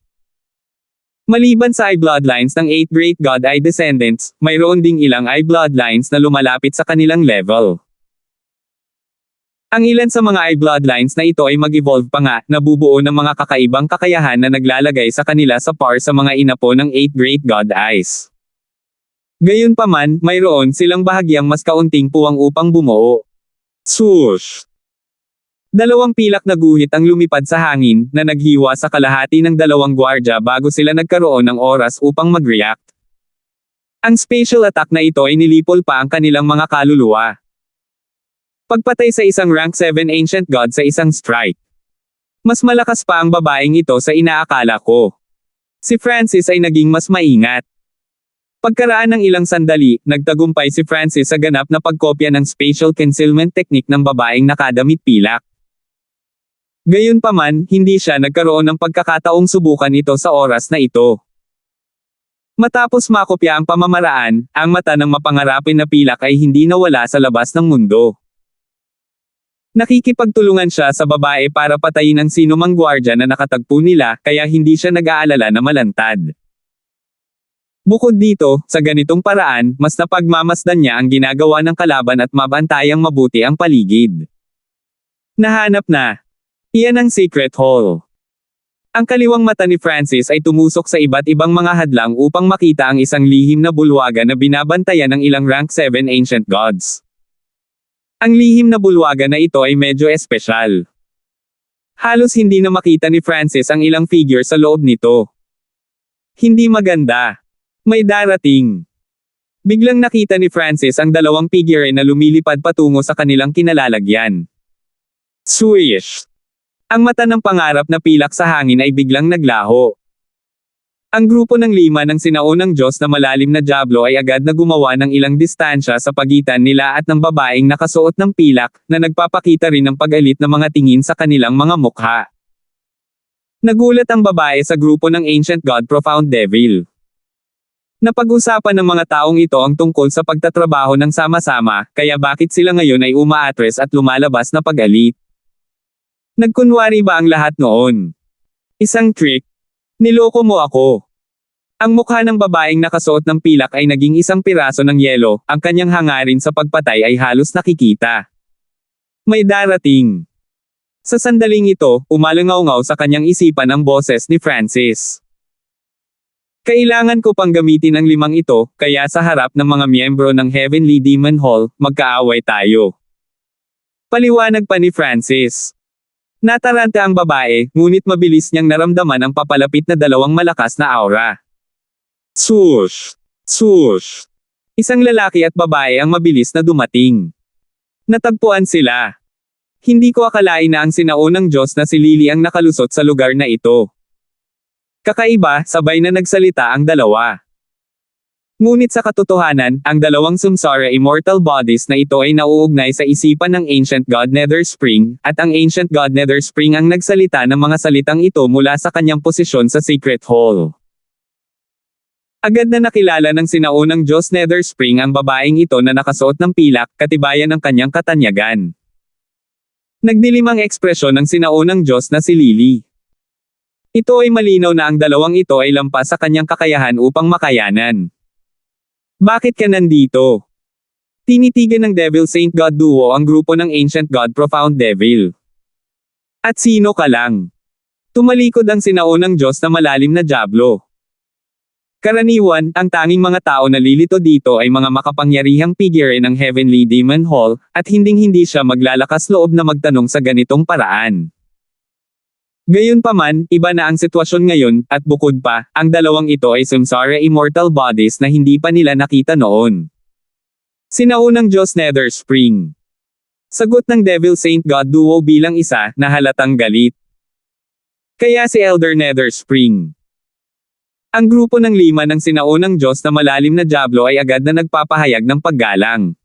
Maliban sa eye bloodlines ng 8 Great God Eye Descendants, mayroon ding ilang eye bloodlines na lumalapit sa kanilang level. Ang ilan sa mga eye bloodlines na ito ay mag-evolve pa nga, nabubuo ng mga kakaibang kakayahan na naglalagay sa kanila sa par sa mga inapo ng 8 Great God Eyes. Gayunpaman, mayroon silang bahagyang mas kaunting puwang upang bumuo. Swoosh! Dalawang pilak na guhit ang lumipad sa hangin, na naghiwa sa kalahati ng dalawang gwardya bago sila nagkaroon ng oras upang mag-react. Ang spatial attack na ito ay nilipol pa ang kanilang mga kaluluwa. Pagpatay sa isang rank 7 ancient god sa isang strike. Mas malakas pa ang babaeng ito sa inaakala ko. Si Francis ay naging mas maingat. Pagkaraan ng ilang sandali, nagtagumpay si Francis sa ganap na pagkopya ng spatial concealment technique ng babaeng nakadamit pilak. Gayunpaman, hindi siya nagkaroon ng pagkakataong subukan ito sa oras na ito. Matapos makopya ang pamamaraan, ang mata ng mapangarapin na pilak ay hindi nawala sa labas ng mundo. Nakikipagtulungan siya sa babae para patayin ang sinumang gwardya na nakatagpo nila, kaya hindi siya nag-aalala na malantad. Bukod dito, sa ganitong paraan, mas napagmamasdan niya ang ginagawa ng kalaban at mabantayang mabuti ang paligid. Nahanap na. Iyan ang Secret Hall. Ang kaliwang mata ni Francis ay tumusok sa iba't ibang mga hadlang upang makita ang isang lihim na bulwaga na binabantayan ng ilang rank 7 ancient gods. Ang lihim na bulwaga na ito ay medyo espesyal. Halos hindi na makita ni Francis ang ilang figure sa loob nito. Hindi maganda. May darating. Biglang nakita ni Francis ang dalawang figure na lumilipad patungo sa kanilang kinalalagyan. Swish! Ang mata ng pangarap na pilak sa hangin ay biglang naglaho. Ang grupo ng 5 ng sinaunang Diyos na malalim na Diablo ay agad na gumawa ng ilang distansya sa pagitan nila at ng babaeng nakasuot ng pilak, na nagpapakita rin ng pag-alit na mga tingin sa kanilang mga mukha. Nagulat ang babae sa grupo ng Ancient God Profound Devil. Napag-usapan ng mga taong ito ang tungkol sa pagtatrabaho ng sama-sama, kaya bakit sila ngayon ay umaatres at lumalabas na pag-alit. Nagkunwari ba ang lahat noon? Isang trick? Niloko mo ako. Ang mukha ng babaeng nakasuot ng pilak ay naging isang piraso ng yelo, ang kanyang hangarin sa pagpatay ay halos nakikita. May darating. Sa sandaling ito, umalangaw-ngaw sa kanyang isipan ang boses ni Francis. Kailangan ko pang gamitin ang 5 ito, kaya sa harap ng mga miyembro ng Heavenly Demon Hall, magkaaway tayo. Paliwanag pa ni Francis. Nataranta ang babae, ngunit mabilis niyang naramdaman ang papalapit na 2 malakas na aura. Swoosh! Swoosh! Isang lalaki at babae ang mabilis na dumating. Natagpuan sila. Hindi ko akalain na ang sinaunang Diyos na si Lily ang nakalusot sa lugar na ito. Kakaiba, sabay na nagsalita ang dalawa. Ngunit sa katotohanan, ang 2 Samsara immortal bodies na ito ay nauugnay sa isipan ng Ancient God Netherspring, at ang Ancient God Netherspring ang nagsalita ng mga salitang ito mula sa kanyang posisyon sa Secret Hall. Agad na nakilala ng sinaunang Diyos Netherspring ang babaeng ito na nakasuot ng pilak, katibayan ng kanyang katanyagan. Nagdilim ang ekspresyon ng sinaunang Diyos na si Lily. Ito ay malinaw na ang 2 ito ay lampas sa kanyang kakayahan upang makayanan. Bakit ka nandito? Tinitigan ng Devil Saint God Duo ang grupo ng Ancient God Profound Devil. At sino ka lang? Tumalikod ang sinaunang Diyos na malalim na Diablo. Karaniwan, ang tanging mga tao na lilito dito ay mga makapangyarihang figure ng Heavenly Demon Hall, at hinding-hindi siya maglalakas loob na magtanong sa ganitong paraan. Gayunpaman, iba na ang sitwasyon ngayon, at bukod pa, ang 2 ito ay Samsara immortal bodies na hindi pa nila nakita noon. Sinaunang Diyos Netherspring. Sagot ng Devil Saint God Duo bilang isa na halatang galit. Kaya si Elder Netherspring. Ang grupo ng 5 ng sinaunang Diyos na malalim na Diablo ay agad na nagpapahayag ng paggalang.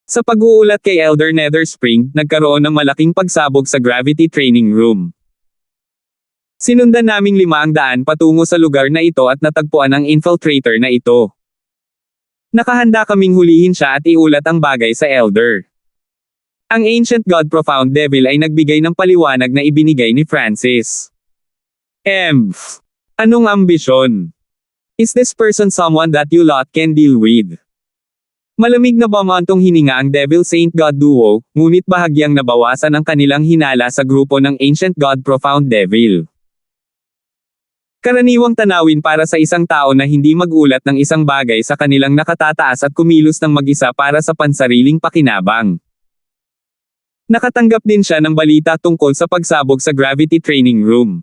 Sa pag-uulat kay Elder Netherspring, nagkaroon ng malaking pagsabog sa Gravity Training Room. Sinundan naming 500 patungo sa lugar na ito at natagpuan ang infiltrator na ito. Nakahanda kaming hulihin siya at iulat ang bagay sa Elder. Ang Ancient God Profound Devil ay nagbigay ng paliwanag na ibinigay ni Francis. Anong ambisyon? Is this person someone that you lot can deal with? Malamig na bumantong hininga ang Devil Saint God Duo, ngunit bahagyang nabawasan ang kanilang hinala sa grupo ng Ancient God Profound Devil. Karaniwang tanawin para sa isang tao na hindi magulat ng isang bagay sa kanilang nakatataas at kumilos ng mag-isa para sa pansariling pakinabang. Nakatanggap din siya ng balita tungkol sa pagsabog sa Gravity Training Room.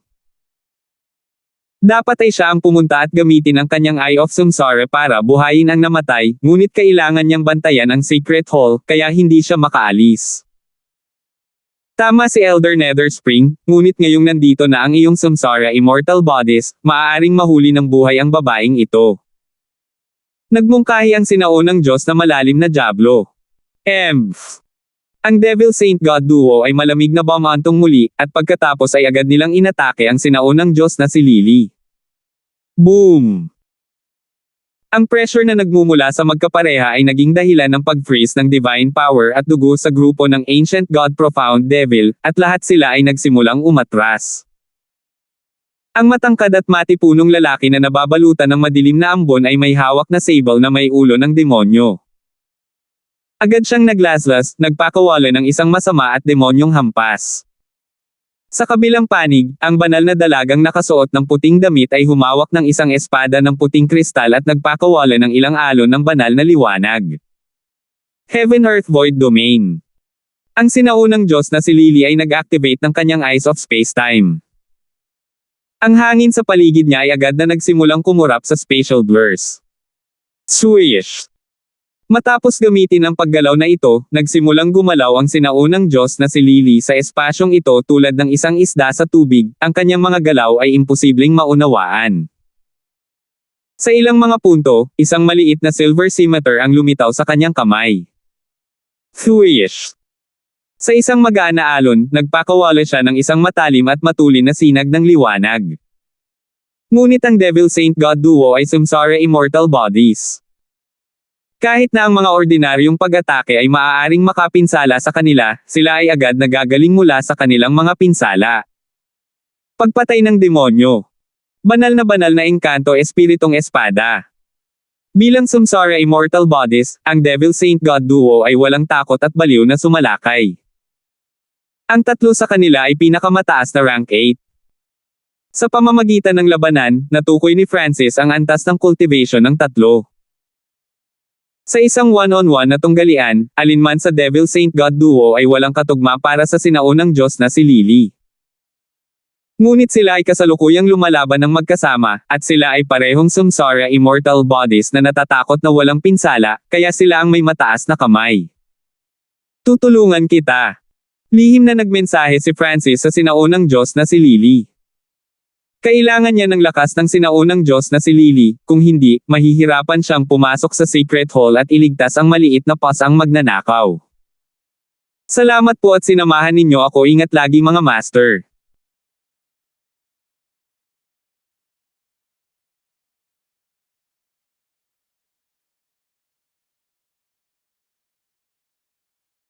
Dapat ay siya ang pumunta at gamitin ang kanyang Eye of Samsara para buhayin ang namatay, ngunit kailangan niyang bantayan ang Secret Hall, kaya hindi siya makaalis. Tama si Elder Netherspring, ngunit ngayong nandito na ang iyong Samsara immortal bodies, maaaring mahuli ng buhay ang babaeng ito. Nagmungkahi ang sinaunang Diyos na malalim na Diablo. Ang Devil Saint God Duo ay malamig na bumantong muli, at pagkatapos ay agad nilang inatake ang sinaunang Diyos na si Lily. Boom! Ang pressure na nagmumula sa magkapareha ay naging dahilan ng pag-freeze ng divine power at dugo sa grupo ng Ancient God Profound Devil, at lahat sila ay nagsimulang umatras. Ang matangkad at matipunong lalaki na nababalutan ng madilim na ambon ay may hawak na sable na may ulo ng demonyo. Agad siyang naglaslas, nagpakawala ng isang masama at demonyong hampas. Sa kabilang panig, ang banal na dalagang nakasuot ng puting damit ay humawak ng isang espada ng puting kristal at nagpakawala ng ilang alon ng banal na liwanag. Heaven Earth Void Domain. Ang sinaunang Diyos na si Lily ay nag-activate ng kanyang Eyes of Space-Time. Ang hangin sa paligid niya ay agad na nagsimulang kumurap sa spatial blurs. Swish! Matapos gamitin ang paggalaw na ito, nagsimulang gumalaw ang sinaunang Diyos na si Lily sa espasyong ito tulad ng isang isda sa tubig, ang kanyang mga galaw ay imposibleng maunawaan. Sa ilang mga punto, isang maliit na silver scimitar ang lumitaw sa kanyang kamay. Swish! Sa isang magaan na alon, nagpakawala siya ng isang matalim at matulin na sinag ng liwanag. Ngunit ang Devil Saint God Duo ay Samsara immortal bodies. Kahit na ang mga ordinaryong pag-atake ay maaaring makapinsala sa kanila, sila ay agad nagagaling mula sa kanilang mga pinsala. Pagpatay ng demonyo. Banal na engkanto espiritong espada. Bilang Samsara Immortal Bodies, ang Devil Saint God Duo ay walang takot at baliw na sumalakay. Ang tatlo sa kanila ay pinakamataas na rank 8. Sa pamamagitan ng labanan, natukoy ni Francis ang antas ng cultivation ng tatlo. Sa isang one-on-one na tunggalian, alinman sa Devil Saint God Duo ay walang katugma para sa sinaunang Diyos na si Lily. Ngunit sila ay kasalukuyang lumalaban ng magkasama, at sila ay parehong Samsara Immortal Bodies na natatakot na walang pinsala, kaya sila ang may mataas na kamay. Tutulungan kita. Lihim na nagmensahe si Francis sa sinaunang Diyos na si Lily. Kailangan niya ng lakas ng sinaunang Diyos na si Lily, kung hindi, mahihirapan siyang pumasok sa Secret Hall at iligtas ang maliit na pasang magnanakaw. Salamat po at sinamahan ninyo ako, ingat lagi mga master.